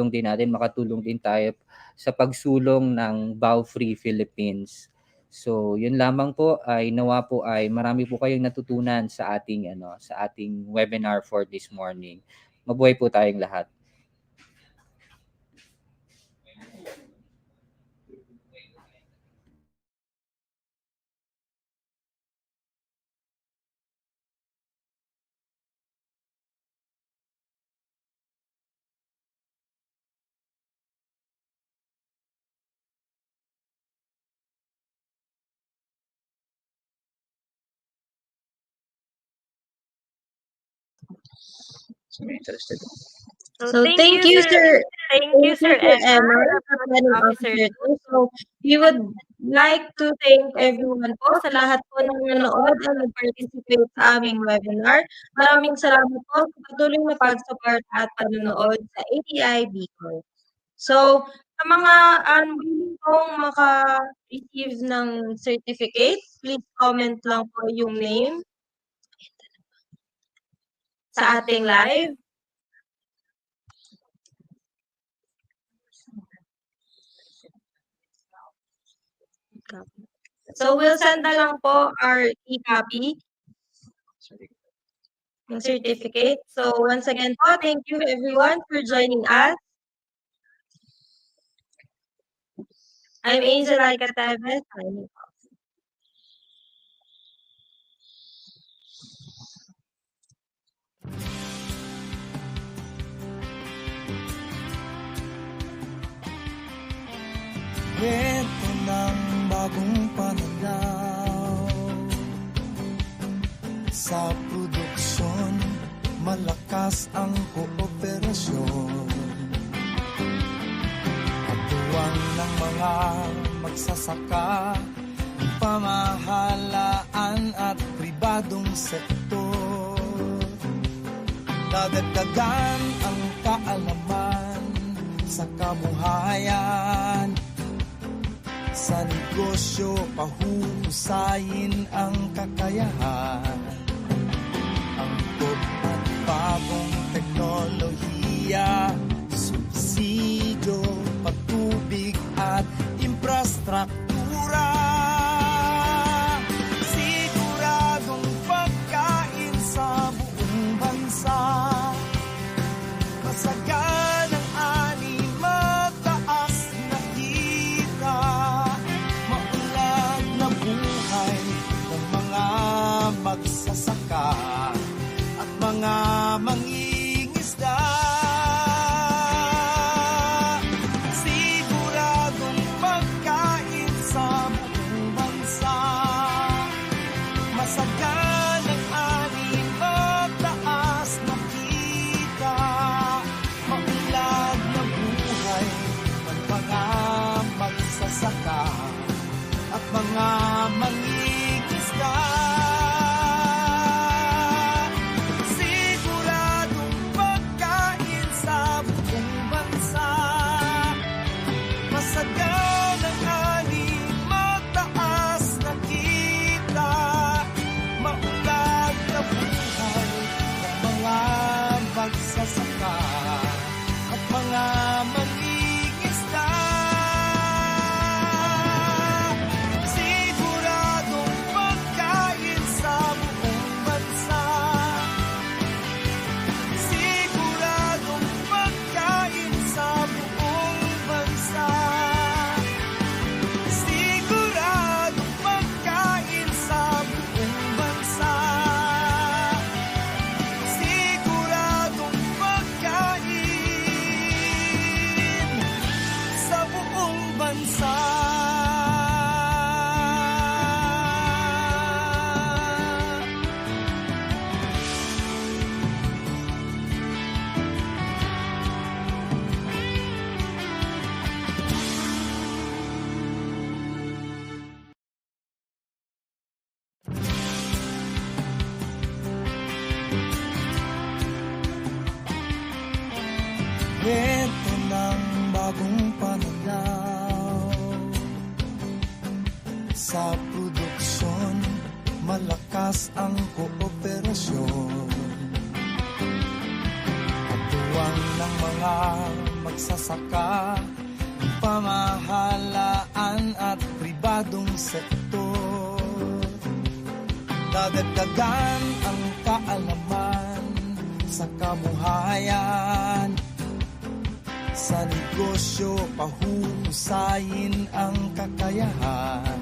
din natin, makatulong din tayo sa pagsulong ng Vow Free Philippines. So, yun lamang po, ay nawa po ay marami po kayong natutunan sa ating webinar for this morning. Mabuhay po tayong lahat. So thank you, sir. Thank you, Sir Emma, Planning Officer. So we would like to thank everyone po sa lahat po ng nanood at nag-participate sa aming webinar. Maraming salamat po sa patuloy na pag-support at panonood sa ATI Bicol. So sa mga willing pong maka-receive ng certificate, please comment lang po yung name sa ating live. So we'll send na lang po our e-copy ng certificate. So once again po, thank you everyone for joining us. I'm Angel Alcateves, signing off. Ito ng bagong pananaw sa produksyon, malakas ang kooperasyon. Katuwang ng mga magsasaka, pamahalaan at pribadong sektor. Dadagdagan ang kaalaman sa kabuhayan. Sa negosyo, pahuhusayin ang kakayahan. Angkop at bagong teknolohiya, subsidyo, patubig at infrastruktura. Siguradong pagkain sa buong bansa. Masaganang ani, mataas na kita. Maunlad na buhay ng mga magsasaka at mga mangingisda. Siguradong pagkain sa buong bansa. Masaganang ani, mataas na kita. Maunlad na buhay ng mga magsasaka at mga mangingisda. Siguradong pagkain sa buong bansa. Masaganang ani, mataas na kita. Maunlad na buhay ng mga magsasaka at mga mangingisda. Siguradong pagkain sa buong bansa. Siguradong pagkain sa buong bansa. Siguradong pagkain sa buong bansa. Siguradong pagkain sa buong bansa. Ito ng bagong pananaw sa produksyon, malakas lakas ang kooperasyon. Katuwang ng mga magsasaka, pamahalaan at pribadong sektor. Dadagdagan ang kaalaman sa kabuhayan. Sa negosyo, pahuhusayin ang kakayahan.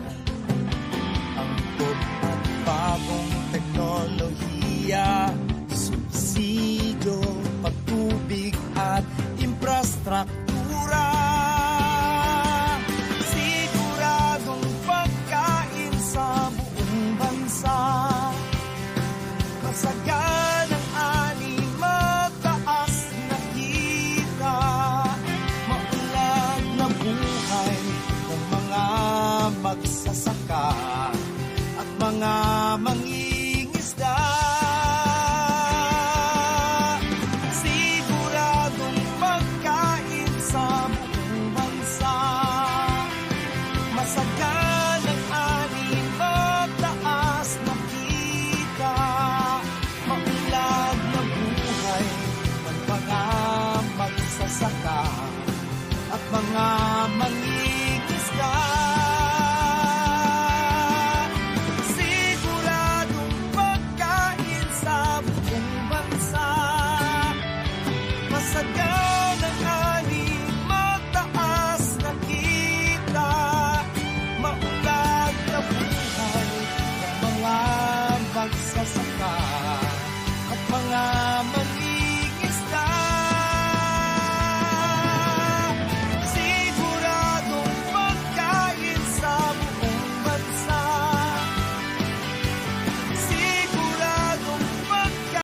Angkop at bagong teknolohiya, subsidio, patubig at infrastruktura. Siguradong pagkain sa buong bansa. Masaganang ani, mataas na kita, maunlad na buhay ng mga magsasaka at mga mangingisda. Siguradong pagkain sa buong bansa. Masaganang ani, mataas na kita, maunlad na buhay ng mga magsasaka at mga